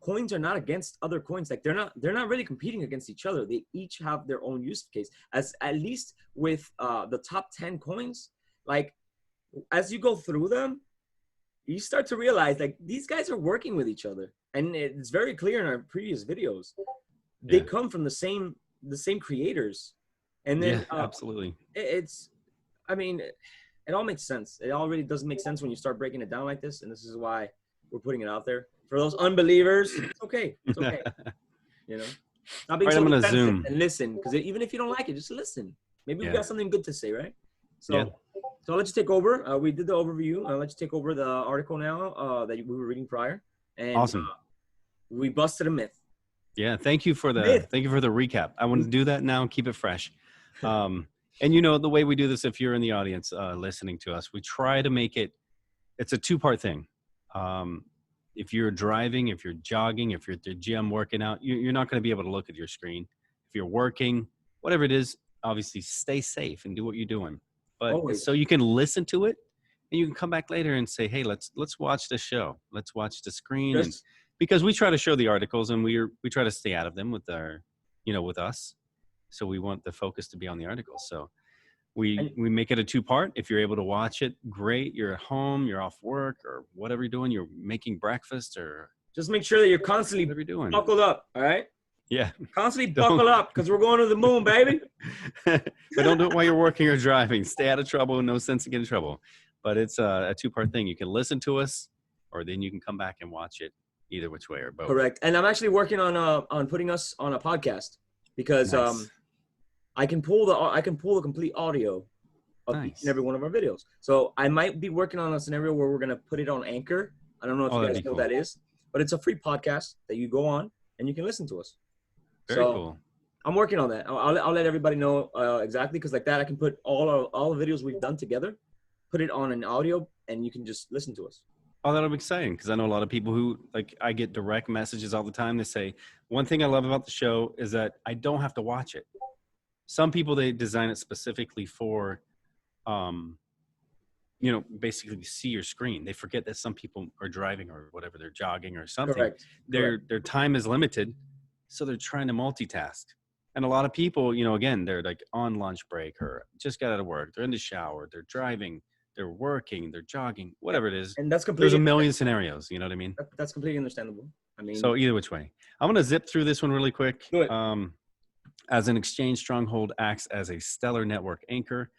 coins are not against other coins. Like they're not really competing against each other. They each have their own use case. At least with the top 10 coins, like as you go through them, you start to realize like these guys are working with each other, and it's very clear in our previous videos. They come from the same creators, and then absolutely. I mean, it all makes sense. It all really does make sense when you start breaking it down like this, and this is why we're putting it out there. For those unbelievers, it's okay. It's okay. You know, not being so defensive zoom and listen, because even if you don't like it, just listen. Maybe we got something good to say, right? So I'll let you take over. We did the overview. I'll let you take over the article now that we were reading prior. And awesome. We busted a myth. Yeah, thank you for the recap. I want to do that now and keep it fresh. And you know, the way we do this, if you're in the audience listening to us, we try to make it's a two-part thing. If you're driving, if you're jogging, if you're at the gym working out, you're not going to be able to look at your screen. If you're working, whatever it is, obviously stay safe and do what you're doing. But so you can listen to it, and you can come back later and say, hey, let's watch the show. Let's watch the screen. And, because we try to show the articles, and we try to stay out of them with with us. So we want the focus to be on the articles. So we make it a two-part. If you're able to watch it, great. You're at home, you're off work, or whatever you're doing, you're making breakfast, or just make sure that you're constantly buckled up. All right. Yeah. Constantly buckle up, because we're going to the moon, baby. But don't do it while you're working or driving. Stay out of trouble. No sense in getting in trouble. But it's a two-part thing. You can listen to us, or then you can come back and watch it either which way or both. Correct. And I'm actually working on putting us on a podcast because Nice. I can pull the complete audio of each and every one of our videos. So I might be working on a scenario where we're gonna put it on Anchor. I don't know if you guys know what that is, but it's a free podcast that you go on and you can listen to us. Very cool. I'm working on that. I'll let everybody know exactly, because like that I can put all the videos we've done together, put it on an audio, and you can just listen to us. Oh, that'll be exciting, because I know a lot of people who, like, I get direct messages all the time. They say, one thing I love about the show is that I don't have to watch it. Some people, they design it specifically for, you know, basically see your screen. They forget that some people are driving or whatever, they're jogging or something. Correct. Their time is limited, so they're trying to multitask. And a lot of people, you know, again, they're like on lunch break or just got out of work. They're in the shower, they're driving, they're working, they're jogging, whatever it is. And that's completely. There's a million scenarios, you know what I mean? That's completely understandable. I mean, so either which way. I'm going to zip through this one really quick. Do it. As an exchange, Stronghold acts as a stellar network anchor,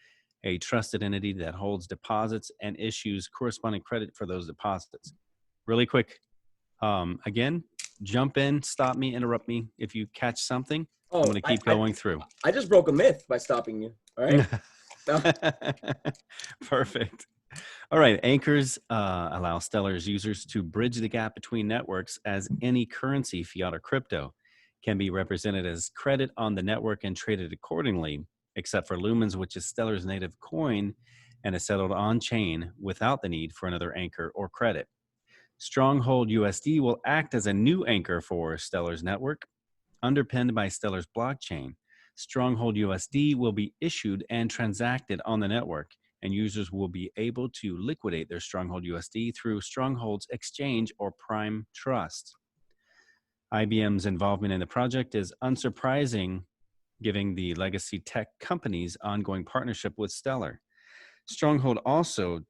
a trusted entity that holds deposits and issues corresponding credit for those deposits. Really quick. Again, jump in, stop me, interrupt me if you catch something. I'm going to keep going through. I just broke a myth by stopping you. All right. Perfect. All right. Anchors allow Stellar's users to bridge the gap between networks, as any currency, fiat or crypto, can be represented as credit on the network and traded accordingly, except for Lumens, which is Stellar's native coin and is settled on chain without the need for another anchor or credit. Stronghold USD will act as a new anchor for Stellar's network. Underpinned by Stellar's blockchain, Stronghold USD will be issued and transacted on the network, and users will be able to liquidate their Stronghold USD through Stronghold's exchange or prime trust. IBM's involvement in the project is unsurprising, given the legacy tech company's ongoing partnership with Stellar. Stronghold also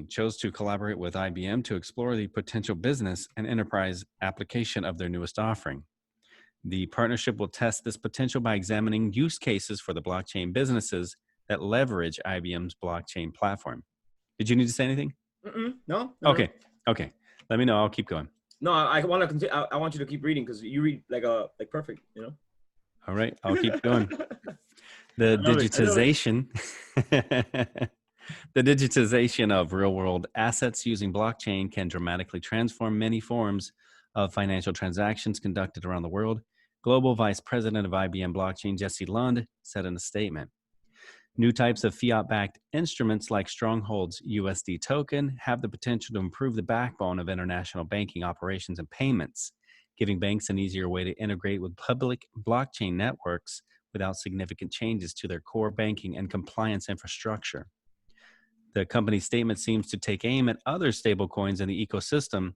chose to collaborate with IBM to explore the potential business and enterprise application of their newest offering. The partnership will test this potential by examining use cases for the blockchain businesses that leverage IBM's blockchain platform. Did you need to say anything? No. Okay. Let me know. I'll keep going. No, I want to continue. I want you to keep reading, because you read like perfect, you know. All right, I'll keep going. The digitization, the digitization of real-world assets using blockchain can dramatically transform many forms of financial transactions conducted around the world. Global Vice President of IBM Blockchain, Jesse Lund, said in a statement. New types of fiat-backed instruments like Stronghold's USD token have the potential to improve the backbone of international banking operations and payments, giving banks an easier way to integrate with public blockchain networks without significant changes to their core banking and compliance infrastructure. The company's statement seems to take aim at other stablecoins in the ecosystem.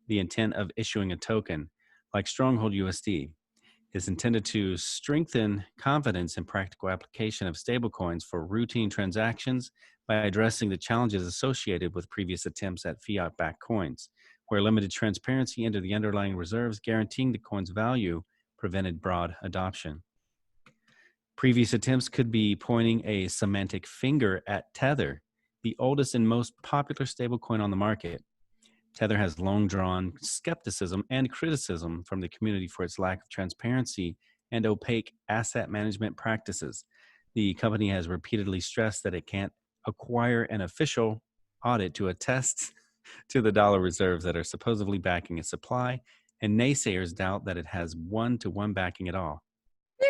The intent of issuing a token like Stronghold USD is intended to strengthen confidence in practical application of stablecoins for routine transactions by addressing the challenges associated with previous attempts at fiat-backed coins, where limited transparency into the underlying reserves guaranteeing the coin's value prevented broad adoption. Previous attempts could be pointing a semantic finger at Tether, the oldest and most popular stablecoin on the market. Tether has long drawn skepticism and criticism from the community for its lack of transparency and opaque asset management practices. The company has repeatedly stressed that it can't acquire an official audit to attest to the dollar reserves that are supposedly backing its supply, and naysayers doubt that it has one-to-one backing at all.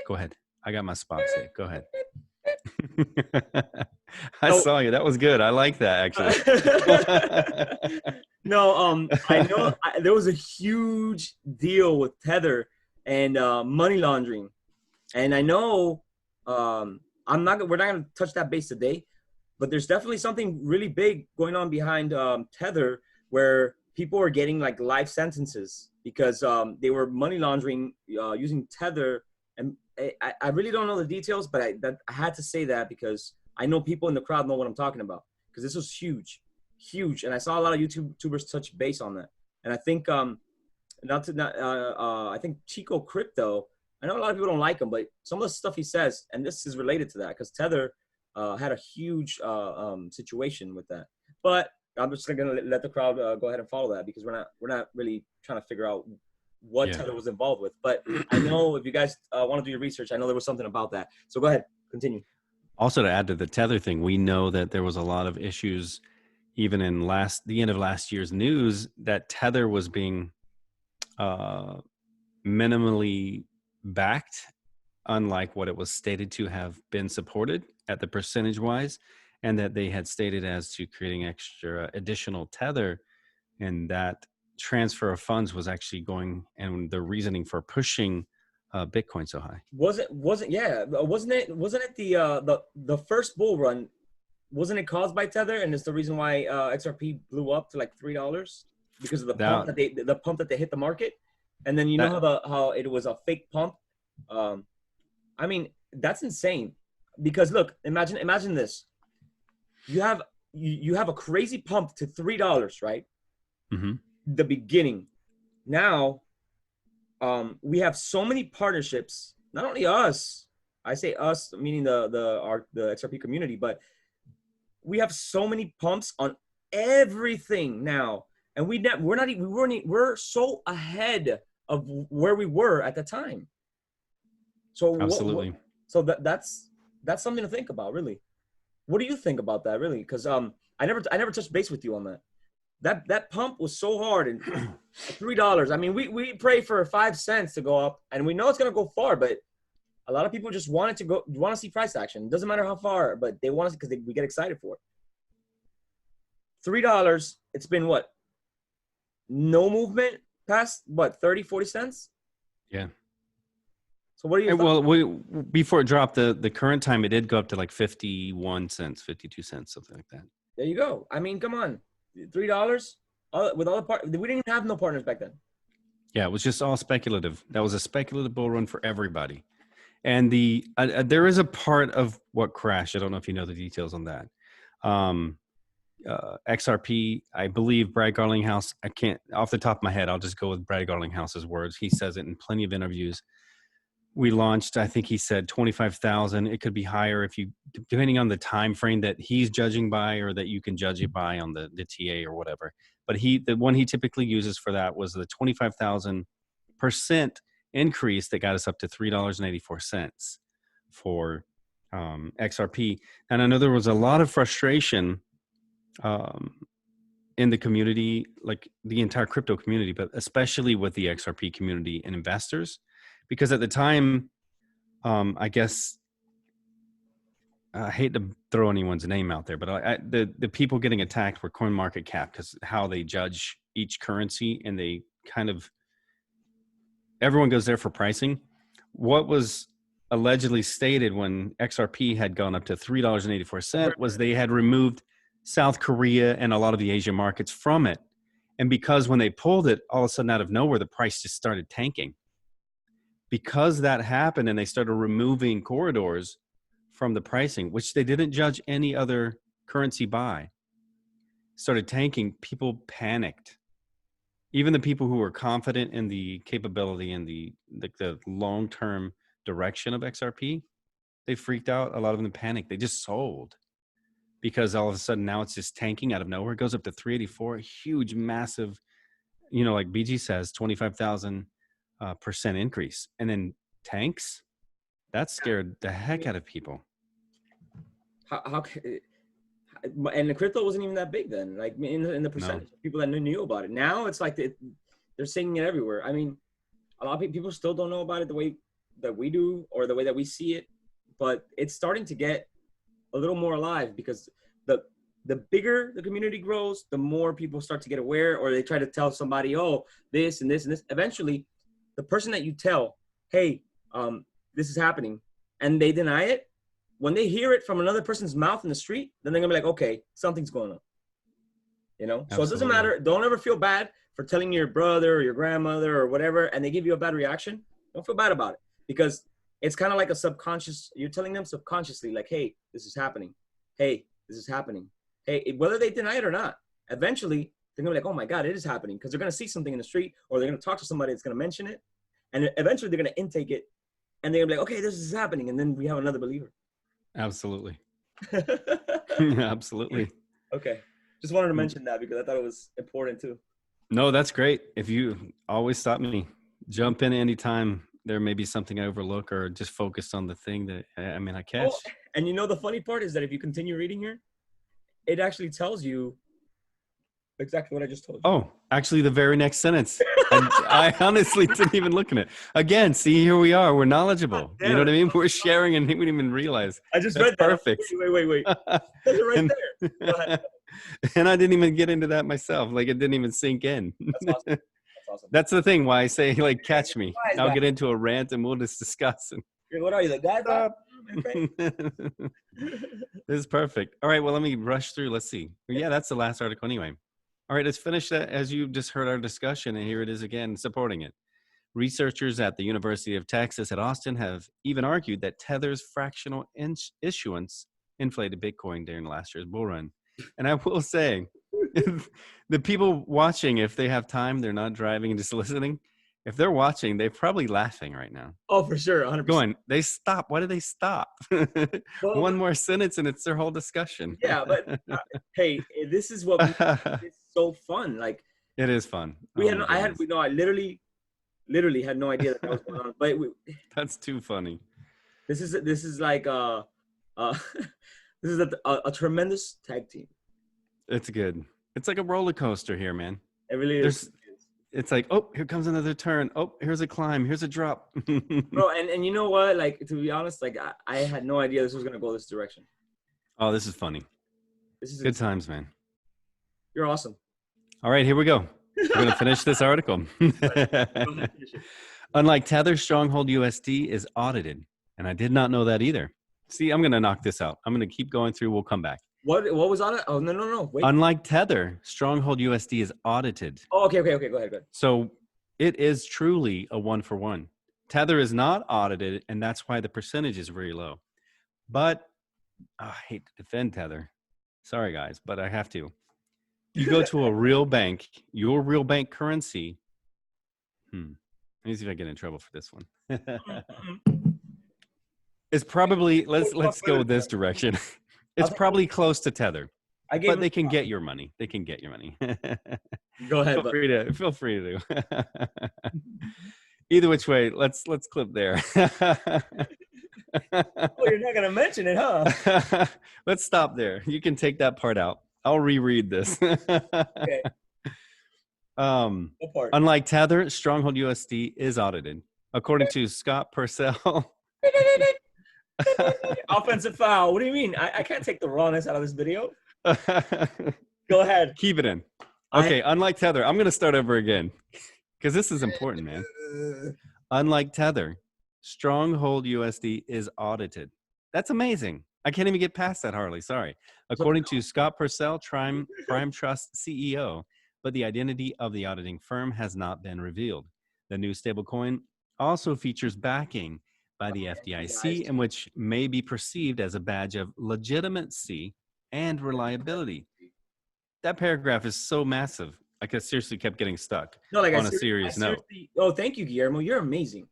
Go ahead. I got my spot saved. Go ahead. I saw you. That was good. I like that, actually. No, I know there was a huge deal with Tether and money laundering, and I know we're not going to touch that base today, but there's definitely something really big going on behind Tether, where people are getting like life sentences because they were money laundering using Tether. And I really don't know the details, but I had to say that because I know people in the crowd know what I'm talking about, because this was huge. And I saw a lot of YouTubers touch base on that. And I think I think Chico Crypto, I know a lot of people don't like him, but some of the stuff he says, and this is related to that, because Tether had a huge situation with that. But I'm just gonna let the crowd go ahead and follow that, because we're not really trying to figure out what Tether was involved with. But I know if you guys want to do your research, I know there was something about that. So go ahead, continue. Also, to add to the Tether thing, we know that there was a lot of issues even in the end of last year's news, that Tether was being minimally backed, unlike what it was stated to have been supported at the percentage wise, and that they had stated as to creating extra additional Tether, and that transfer of funds was actually going, and the reasoning for pushing Bitcoin so high. Wasn't it the first bull run? Wasn't it caused by Tether, and it's the reason why XRP blew up to like $3 because of the pump that they hit the market, and then how it was a fake pump. I mean, that's insane, because look, imagine this: you have a crazy pump to $3, right? Mm-hmm. The beginning. Now, we have so many partnerships. Not only us, I say us, meaning the XRP community, but we have so many pumps on everything now, and we're so ahead of where we were at the time. So absolutely. So that's something to think about, really. What do you think about that, really? Because I never touched base with you on that. That pump was so hard, and $3. I mean, we pray for 5 cents to go up, and we know it's gonna go far, but a lot of people just want to see price action. It doesn't matter how far, but they want to, because we get excited for it. $3. It's been what? No movement past what? 30, 40 cents? Yeah. So what are you? Well, before it dropped, the current time, it did go up to like 51 cents, 52 cents, something like that. There you go. I mean, come on, $3 with all the we didn't even have no partners back then. Yeah, it was just all speculative. That was a speculative bull run for everybody. And there is a part of what crashed. I don't know if you know the details on that. XRP, I believe Brad Garlinghouse, I can't, off the top of my head, I'll just go with Brad Garlinghouse's words. He says it in plenty of interviews. We launched, I think he said 25,000. It could be higher if you, depending on the time frame that he's judging by, or that you can judge it by on the TA or whatever. But the one he typically uses for that was the 25,000% increase that got us up to $3.84 for XRP. And I know there was a lot of frustration in the community, like the entire crypto community, but especially with the XRP community and investors, because at the time, I guess, I hate to throw anyone's name out there, but the people getting attacked were CoinMarketCap, because how they judge each currency, and they kind of, everyone goes there for pricing. What was allegedly stated when XRP had gone up to $3.84 was they had removed South Korea and a lot of the Asian markets from it. And because when they pulled it, all of a sudden out of nowhere, the price just started tanking. Because that happened and they started removing corridors from the pricing, which they didn't judge any other currency by, started tanking, people panicked. Even the people who were confident in the capability and the long-term direction of XRP, they freaked out. A lot of them panicked. They just sold, because all of a sudden now it's just tanking out of nowhere. It goes up to 384, a huge, massive, like BG says, 25,000% increase, and then tanks. That scared the heck out of people. And the crypto wasn't even that big then, like in the percentage of people that knew about it. Now it's like they're singing it everywhere. I mean, a lot of people still don't know about it the way that we do, or the way that we see it, but it's starting to get a little more alive, because the bigger the community grows, the more people start to get aware, or they try to tell somebody, oh, this and this and this. Eventually, the person that you tell, hey, this is happening, and they deny it, when they hear it from another person's mouth in the street, then they're gonna be like, okay, something's going on. Absolutely. So it doesn't matter. Don't ever feel bad for telling your brother or your grandmother or whatever, and they give you a bad reaction. Don't feel bad about it, because it's kind of like a subconscious. You're telling them subconsciously, like, hey, this is happening. Hey, this is happening. Hey, whether they deny it or not, eventually they're gonna be like, oh my God, it is happening, because they're gonna see something in the street, or they're gonna talk to somebody that's gonna mention it, and eventually they're gonna intake it, and they're gonna be like, okay, this is happening, and then we have another believer. Absolutely. Absolutely. Okay. Just wanted to mention that because I thought it was important too. No, that's great. If you always stop me, jump in anytime there may be something I overlook or just focused on the thing that I catch. Oh, and you know, the funny part is that if you continue reading here, it actually tells you exactly what I just told you. Oh, actually, the very next sentence. I honestly didn't even look at it. Again, see, here we are. We're knowledgeable. You know what I mean? We're sharing and we didn't even realize. I just That's read that. Perfect. Wait. That's it right there. Go ahead. And I didn't even get into that myself. Like, it didn't even sink in. That's awesome. That's awesome. That's the thing why I say, like, catch me. I'll get into a rant and we'll just discuss. What are you, the guy? This is perfect. All right, well, let me rush through. Let's see. Yeah, that's the last article anyway. All right, let's finish that as you just heard our discussion, and here it is again, supporting it. Researchers at the University of Texas at Austin have even argued that Tether's fractional issuance inflated Bitcoin during last year's bull run. And I will say, the people watching, if they have time, they're not driving and just listening. If they're watching, they're probably laughing right now. Oh, for sure, 100%. Going, they stop. Why do they stop? One more sentence and it's their whole discussion. Yeah, but hey, this is what it's so fun. Like, it is fun. I literally had no idea that was going on. But that's too funny. This is like this is a tremendous tag team. It's good. It's like a roller coaster here, man. It really is. It's like, oh, here comes another turn. Oh, here's a climb. Here's a drop. Bro, and you know what? Like, to be honest, like I had no idea this was gonna go this direction. Oh, this is funny. This is good times, man. You're awesome. All right, here we go. We're gonna finish this article. Unlike Tether, Stronghold USD is audited, and I did not know that either. See, I'm gonna knock this out. I'm gonna keep going through. We'll come back. What was on it? Oh, no. Wait. Unlike Tether, Stronghold USD is audited. Oh, okay. Go ahead. So it is truly a 1-for-1. Tether is not audited, and that's why the percentage is very low. But I hate to defend Tether. Sorry, guys, but I have to. You go to a real bank, your real bank currency. Let me see if I get in trouble for this one. It's probably, let's go this direction. It's probably close to Tether, but they can get your money. They can get your money. Go ahead. Feel free to. Either which way, let's clip there. Oh, you're not gonna mention it, huh? Let's stop there. You can take that part out. I'll reread this. Okay. Unlike Tether, Stronghold USD is audited, according to Scott Purcell. Offensive foul. What do you mean? I can't take the rawness out of this video. Go ahead. Keep it in. Okay, unlike Tether, I'm going to start over again because this is important, man. Unlike Tether, Stronghold USD is audited. That's amazing. I can't even get past that, Harley. Sorry. According to Scott Purcell, Prime Trust CEO, but the identity of the auditing firm has not been revealed. The new stablecoin also features backing by the FDIC, and which may be perceived as a badge of legitimacy and reliability. That paragraph is so massive. I seriously kept getting stuck on a serious note. Oh, thank you, Guillermo. You're amazing.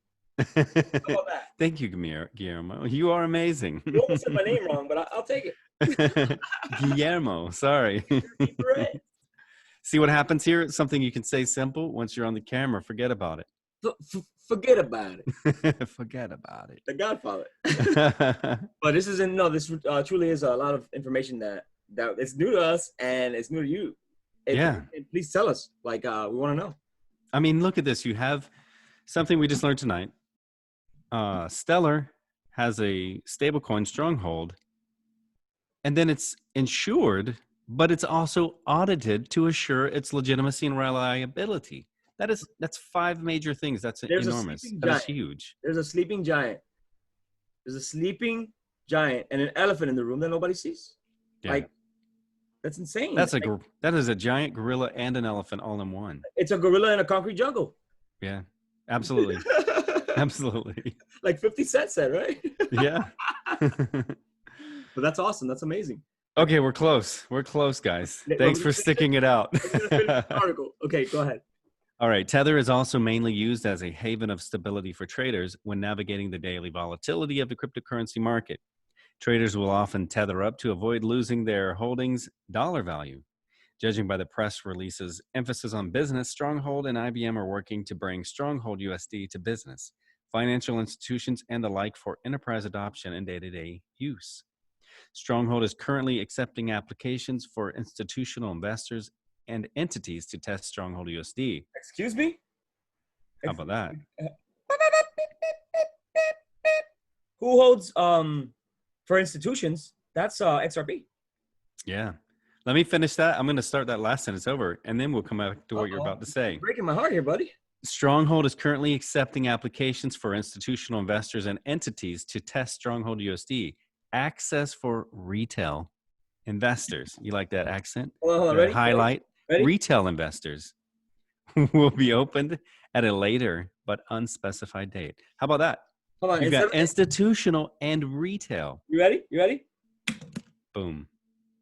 Thank you, Guillermo. You are amazing. You almost said my name wrong, but I'll take it. Guillermo, sorry. See what happens here? It's something you can say simple. Once you're on the camera, forget about it. Forget about it. Forget about it. The Godfather. But this truly is a lot of information that it's new to us and it's new to you. And please tell us. Like, we want to know. I mean, look at this. You have something we just learned tonight. Stellar has a stablecoin Stronghold, and then it's insured, but it's also audited to assure its legitimacy and reliability. That's 5 major things. That's enormous. That is huge. There's a sleeping giant. There's a sleeping giant and an elephant in the room that nobody sees. Yeah. Like, that's insane. That is a giant gorilla and an elephant all in one. It's a gorilla in a concrete jungle. Yeah, absolutely. Absolutely. Like 50 Cent said, right? Yeah. But that's awesome. That's amazing. Okay, we're close. We're close, guys. Thanks for sticking it out. Article. Okay, go ahead. All right. Tether is also mainly used as a haven of stability for traders when navigating the daily volatility of the cryptocurrency market. Traders will often tether up to avoid losing their holdings' dollar value. Judging by the press releases emphasis on business, Stronghold and IBM are working to bring Stronghold USD to business, financial institutions, and the like for enterprise adoption and day-to-day use. Stronghold is currently accepting applications for institutional investors and entities to test Stronghold USD. Excuse me? How about that? Who holds for institutions? That's XRP. Yeah. Let me finish that. I'm going to start that last sentence over, and then we'll come back to what you're about to say. You're breaking my heart here, buddy. Stronghold is currently accepting applications for institutional investors and entities to test Stronghold USD. Access for retail investors. You like that accent? Hold on, ready? Highlight. Ready? Retail investors will be opened at a later but unspecified date. How about that? Hold on. You've got institutional and retail. You ready? You ready? Boom.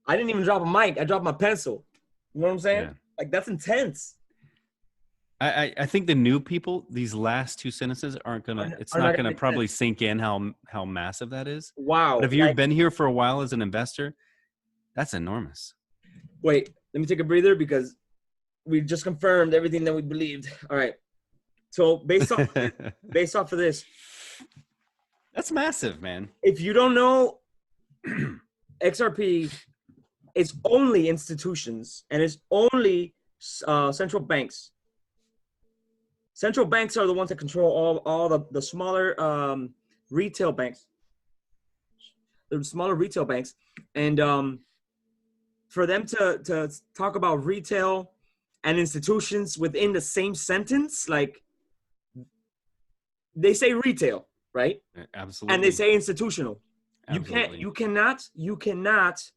I didn't even drop a mic. I dropped my pencil. You know what I'm saying? Yeah. Like, that's intense. I think the new people, these last two sentences aren't gonna. It's not gonna probably sink in how massive that is. Wow. But if you've been here for a while as an investor, that's enormous. Wait, let me take a breather because we just confirmed everything that we believed. All right. So based off of this, that's massive, man. If you don't know, XRP is only institutions and it's only central banks. Central banks are the ones that control all the smaller retail banks. The smaller retail banks. And for them to talk about retail and institutions within the same sentence, like they say retail, right? Absolutely. And they say institutional. Absolutely. You cannot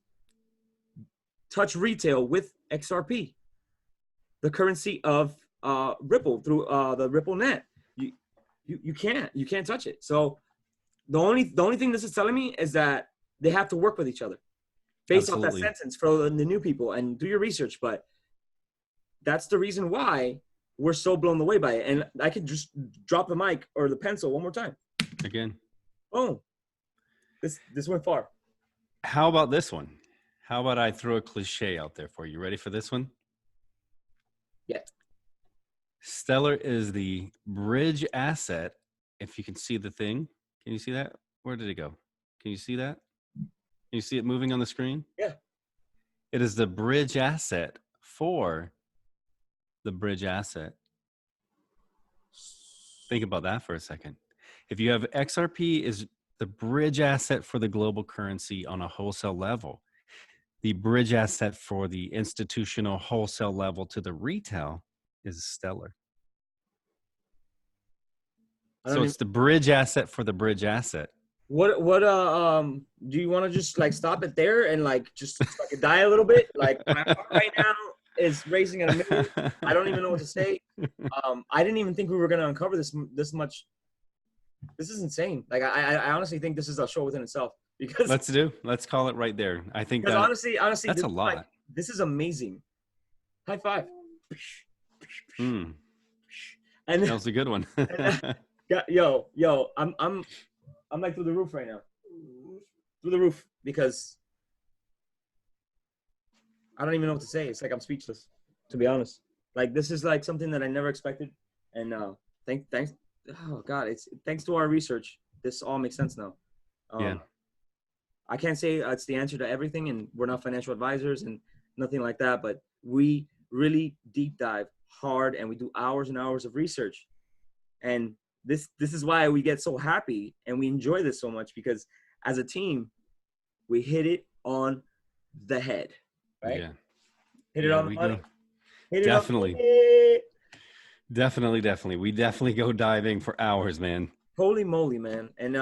touch retail with XRP, the currency of Ripple through the Ripple net. You can't touch it. So the only thing this is telling me is that they have to work with each other based off that sentence for the new people, and do your research. But that's the reason why we're so blown away by it. And I could just drop the mic or the pencil one more time. Again. Boom. This went far. How about this one? How about I throw a cliche out there for you? Ready for this one? Yeah. Stellar is the bridge asset. If you can see the thing, can you see that? Where did it go? Can you see that? Can you see it moving on the screen? Yeah. It is the bridge asset for the bridge asset. Think about that for a second. If you have XRP is the bridge asset for the global currency on a wholesale level, the bridge asset for the institutional wholesale level to the retail is Stellar. So it's the bridge asset for the bridge asset. What do you want to just like stop it there and like just like die a little bit? Like my heart right now is racing at a million. I don't even know what to say. I didn't even think we were gonna uncover this much. This is insane. Like I honestly think this is a show within itself. Because let's call it right there. I think that honestly, that's a lot. Like, this is amazing. High five. And that was a good one. yo, I'm like through the roof right now. Through the roof, because I don't even know what to say. It's like I'm speechless, to be honest. Like this is like something that I never expected. And thanks. Oh God, thanks to our research, this all makes sense now. Yeah. I can't say it's the answer to everything, and we're not financial advisors and nothing like that, but we really deep dive hard and we do hours and hours of research. And this is why we get so happy and we enjoy this so much, because as a team, we hit it on the head, right? Yeah. Hit it on the money. Definitely. Definitely. We definitely go diving for hours, man. Holy moly, man. And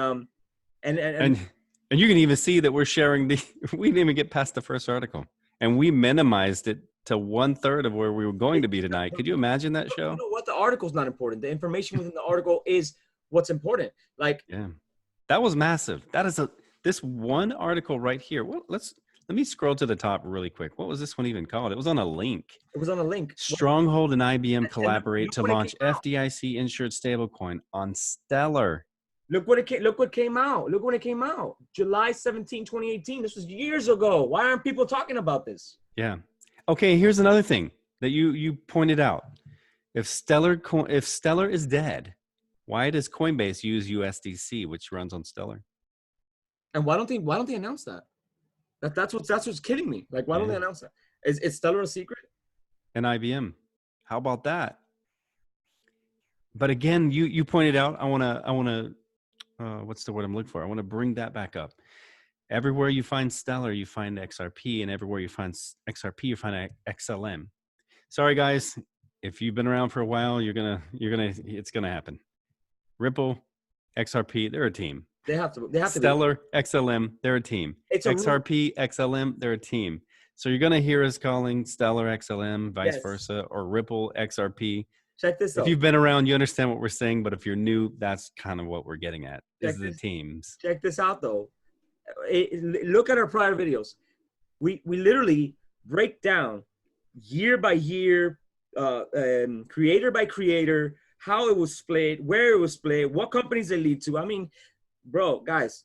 you can even see that we're sharing we didn't even get past the first article, and we minimized it to 1/3 of where we were going to be tonight. Could you imagine that show? You know what? The article's not important. The information within the article is what's important. Like, yeah, that was massive. That is this one article right here. Well, let me scroll to the top really quick. What was this one even called? It was on a link. It was on a link. Stronghold and IBM collaborate to launch FDIC insured stablecoin on Stellar. Look what came out. Look when it came out. July 17, 2018. This was years ago. Why aren't people talking about this? Yeah. Okay, here's another thing that you pointed out. If Stellar is dead, why does Coinbase use USDC, which runs on Stellar? And why don't they announce that? That's what's kidding me. Like, why don't they announce that? Is Stellar a secret? And IBM. How about that? But again, you pointed out, I wanna what's the word I'm looking for? I want to bring that back up. Everywhere you find Stellar, you find XRP, and everywhere you find XRP, you find XLM. Sorry guys, if you've been around for a while, it's gonna happen. Ripple, XRP, they're a team. They have to Stellar, XLM, they're a team. It's XRP, XLM, they're a team. So you're gonna hear us calling Stellar XLM, vice versa, or Ripple XRP. Check this out. If you've been around, you understand what we're saying, but if you're new, that's kind of what we're getting at. Is the teams. Check this out though. Look at our prior videos. We literally break down year by year, creator by creator, how it was split, where it was split, what companies they lead to. I mean, bro, guys,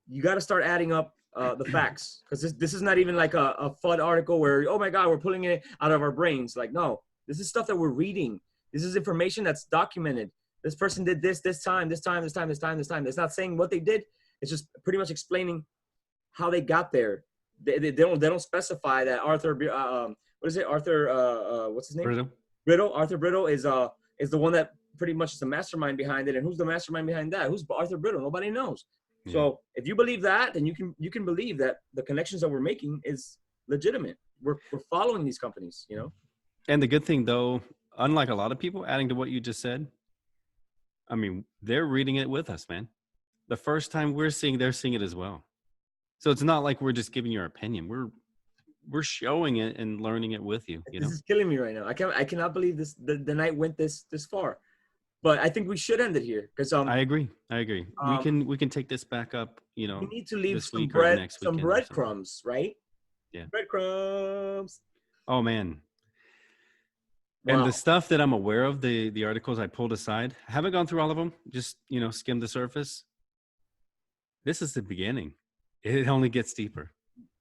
you got to start adding up the facts, because this is not even like a FUD article where, oh my God, we're pulling it out of our brains. Like, no, this is stuff that we're reading. This is information that's documented. This person did this time. It's not saying what they did. It's just pretty much explaining how they got there. They don't specify that Arthur, what is it? Arthur, what's his name? Brittle. Arthur Brittle is the one that pretty much is the mastermind behind it. And who's the mastermind behind that? Who's Arthur Brittle? Nobody knows. Yeah. So if you believe that, then you can believe that the connections that we're making is legitimate. We're following these companies, you know? And the good thing though, unlike a lot of people, adding to what you just said, I mean, they're reading it with us, man. The first time they're seeing it as well. So it's not like we're just giving your opinion. We're showing it and learning it with you. This is killing me right now. I cannot believe this. The night went this far, but I think we should end it here because I agree. We can take this back up. You know, we need to leave some breadcrumbs, right? Yeah, breadcrumbs. Oh man. Wow. And the stuff that I'm aware of, the articles I pulled aside, I haven't gone through all of them. Just skimmed the surface. This is the beginning. It only gets deeper.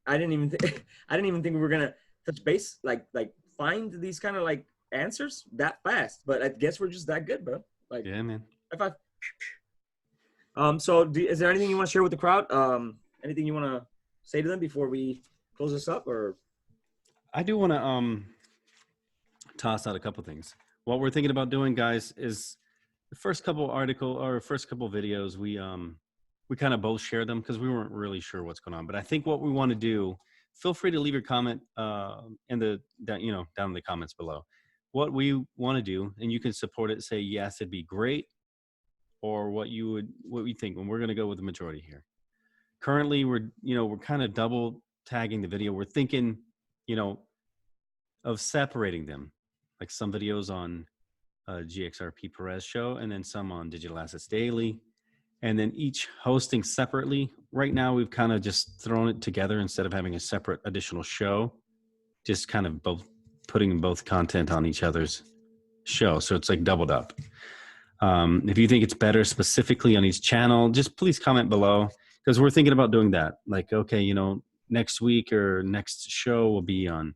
I didn't even think we were gonna touch base, like find these kind of like answers that fast. But I guess we're just that good, bro. Like, yeah, man. High five. So is there anything you want to share with the crowd? Anything you want to say to them before we close this up? Or I do want to toss out a couple things. What we're thinking about doing, guys, is the first couple videos we kind of both shared them because we weren't really sure what's going on. But I think what we want to do, feel free to leave your comment down in the comments below. What we want to do, and you can support it, say yes, it'd be great, or what we think, and we're going to go with the majority here. Currently, we're kind of double tagging the video. We're thinking, of separating them, like some videos on GxrP PEREZ show, and then some on Digital Assets Daily. And then each hosting separately. Right now, we've kind of just thrown it together instead of having a separate additional show, just kind of putting both content on each other's show. So it's like doubled up. If you think it's better specifically on each channel, just please comment below, because we're thinking about doing that. Like, okay, next week or next show will be on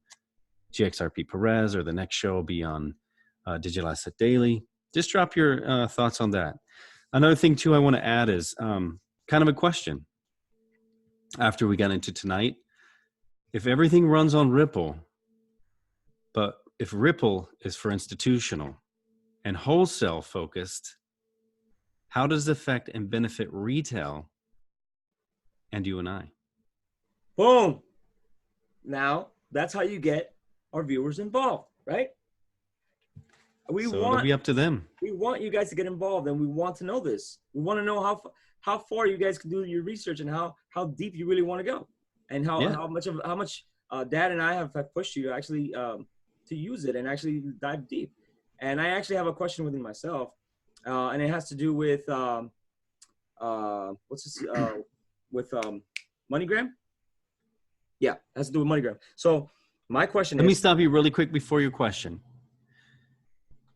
GxrP PEREZ, or the next show will be on Digital Asset Daily. Just drop your thoughts on that. Another thing too I want to add is kind of a question after we got into tonight. If everything runs on Ripple, but if Ripple is for institutional and wholesale focused, how does it affect and benefit retail and you and I? Boom. Now that's how you get our viewers involved, right? It'll be up to them. We want you guys to get involved, and we want to know this. We want to know how far you guys can do your research and how deep you really want to go, and how much Dad and I have pushed you to actually to use it and actually dive deep. And I actually have a question within myself, and it has to do with with MoneyGram. Yeah, it has to do with MoneyGram. So my question Let me stop you really quick before your question.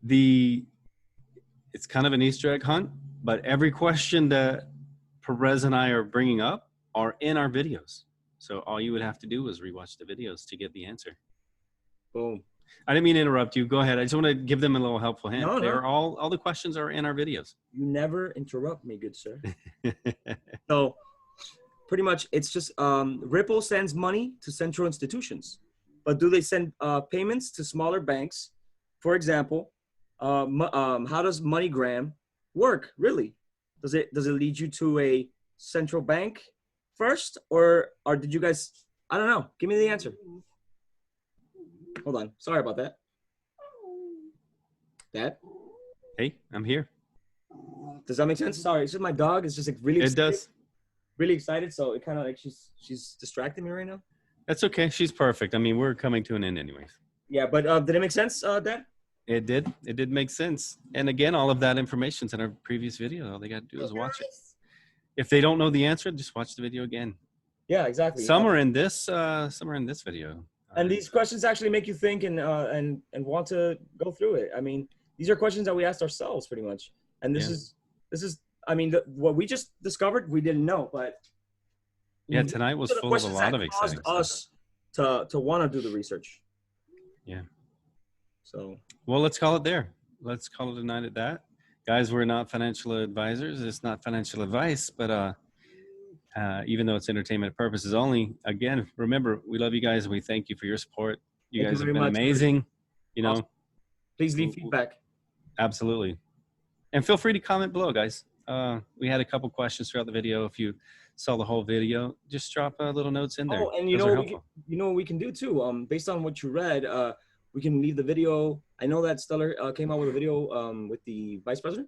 It's kind of an Easter egg hunt, but every question that Perez and I are bringing up are in our videos. So all you would have to do is rewatch the videos to get the answer. Boom. I didn't mean to interrupt you. Go ahead. I just want to give them a little helpful hint. No, no. They're all the questions are in our videos. You never interrupt me, good sir. So pretty much it's just Ripple sends money to central institutions. But do they send payments to smaller banks? For example, how does MoneyGram work, really? Does it lead you to a central bank first? Or did you guys, I don't know. Give me the answer. Hold on. Sorry about that. Dad? Hey, I'm here. Does that make sense? Sorry, it's just my dog is just like really excited. It does. Really excited, so it kind of like she's distracting me right now. That's okay. She's perfect. I mean, we're coming to an end anyways. Yeah, but did it make sense, Dad? It did. It did make sense. And again, all of that information's in our previous video. All they got to do is watch it. If they don't know the answer, just watch the video again. Yeah, exactly. Some are in this video. And these questions actually make you think and want to go through it. I mean, these are questions that we asked ourselves pretty much. And this is I mean, what we just discovered, we didn't know, but yeah, tonight was full of a lot of exciting stuff. Us to want to do the research. Yeah. So. Well, let's call it there. Let's call it a night at that. Guys, we're not financial advisors. It's not financial advice, but even though it's entertainment purposes only, again, remember, we love you guys and we thank you for your support. You guys have been amazing. You know, awesome. Please leave feedback. Absolutely. And feel free to comment below, guys. We had a couple questions throughout the video. If you saw the whole video, just drop little notes in there. Oh, and you know what we can do too. Based on what you read, we can leave the video. I know that Stellar came out with a video with the vice president.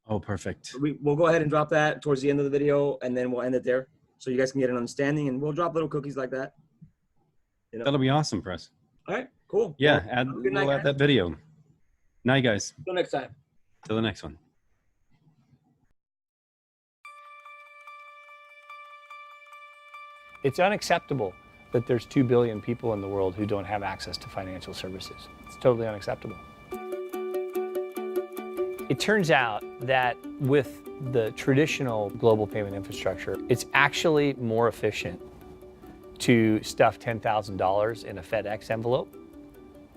Oh, perfect. We'll go ahead and drop that towards the end of the video, and then we'll end it there, so you guys can get an understanding. And we'll drop little cookies like that. You know? That'll be awesome, Perez. All right, cool. Yeah, we'll add that video. Night, guys. Till next time. Till the next one. It's unacceptable that there's 2 billion people in the world who don't have access to financial services. It's totally unacceptable. It turns out that with the traditional global payment infrastructure, it's actually more efficient to stuff $10,000 in a FedEx envelope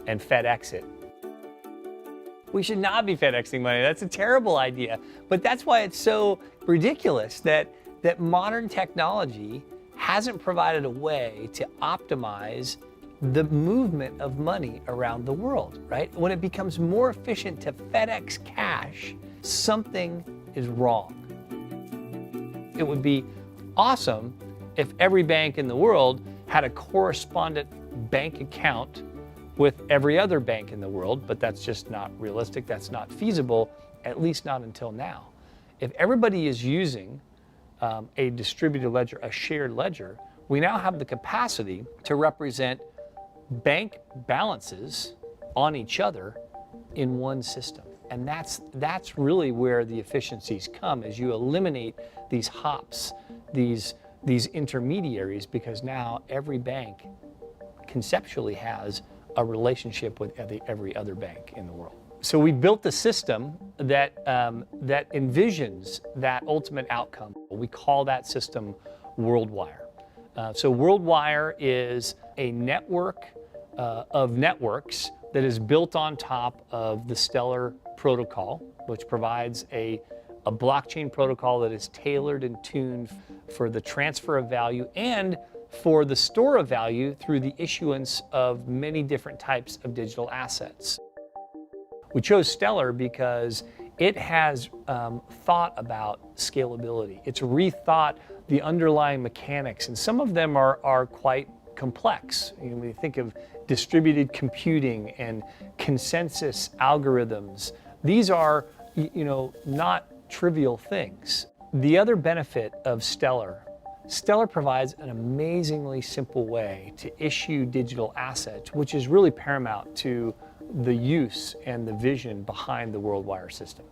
and FedEx it. We should not be FedExing money. That's a terrible idea. But that's why it's so ridiculous that modern technology hasn't provided a way to optimize the movement of money around the world, right? When it becomes more efficient to FedEx cash, something is wrong. It would be awesome if every bank in the world had a correspondent bank account with every other bank in the world, but that's just not realistic. That's not feasible, at least not until now. If everybody is using a distributed ledger, a shared ledger, we now have the capacity to represent bank balances on each other in one system. And that's really where the efficiencies come, as you eliminate these hops, these intermediaries, because now every bank conceptually has a relationship with every other bank in the world. So we built the system that envisions that ultimate outcome. We call that system WorldWire. So WorldWire is a network of networks that is built on top of the Stellar protocol, which provides a blockchain protocol that is tailored and tuned for the transfer of value and for the store of value through the issuance of many different types of digital assets. We chose Stellar because it has thought about scalability. It's rethought the underlying mechanics, and some of them are quite complex. You know, when you think of distributed computing and consensus algorithms, these are, you know, not trivial things. The other benefit of Stellar provides an amazingly simple way to issue digital assets, which is really paramount to the use and the vision behind the WorldWire system.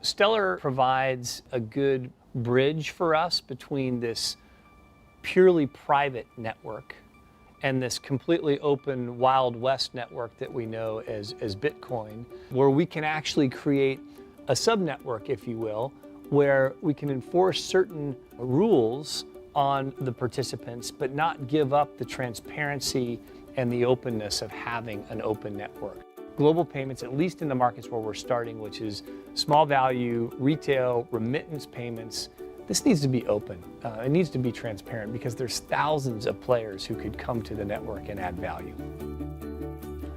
Stellar provides a good bridge for us between this purely private network and this completely open Wild West network that we know as Bitcoin, where we can actually create a subnetwork, if you will, where we can enforce certain rules on the participants, but not give up the transparency and the openness of having an open network. Global payments, at least in the markets where we're starting, which is small value, retail, remittance payments, this needs to be open. It needs to be transparent because there's thousands of players who could come to the network and add value.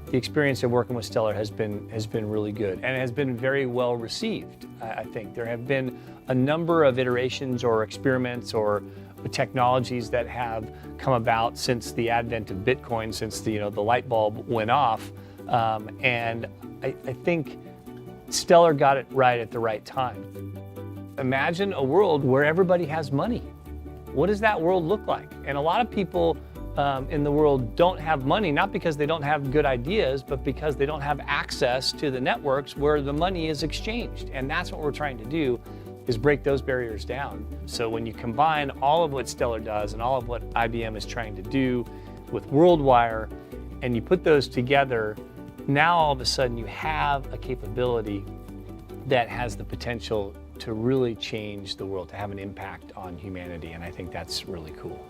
The experience of working with Stellar has been really good and has been very well received. I think there have been a number of iterations or experiments or technologies that have come about since the advent of Bitcoin, since the light bulb went off, and I think Stellar got it right at the right time. Imagine a world where everybody has money. What does that world look like? And a lot of people in the world don't have money, not because they don't have good ideas, but because they don't have access to the networks where the money is exchanged. And that's what we're trying to do, is break those barriers down. So when you combine all of what Stellar does and all of what IBM is trying to do with WorldWire, and you put those together, now all of a sudden you have a capability that has the potential to really change the world, to have an impact on humanity. And I think that's really cool.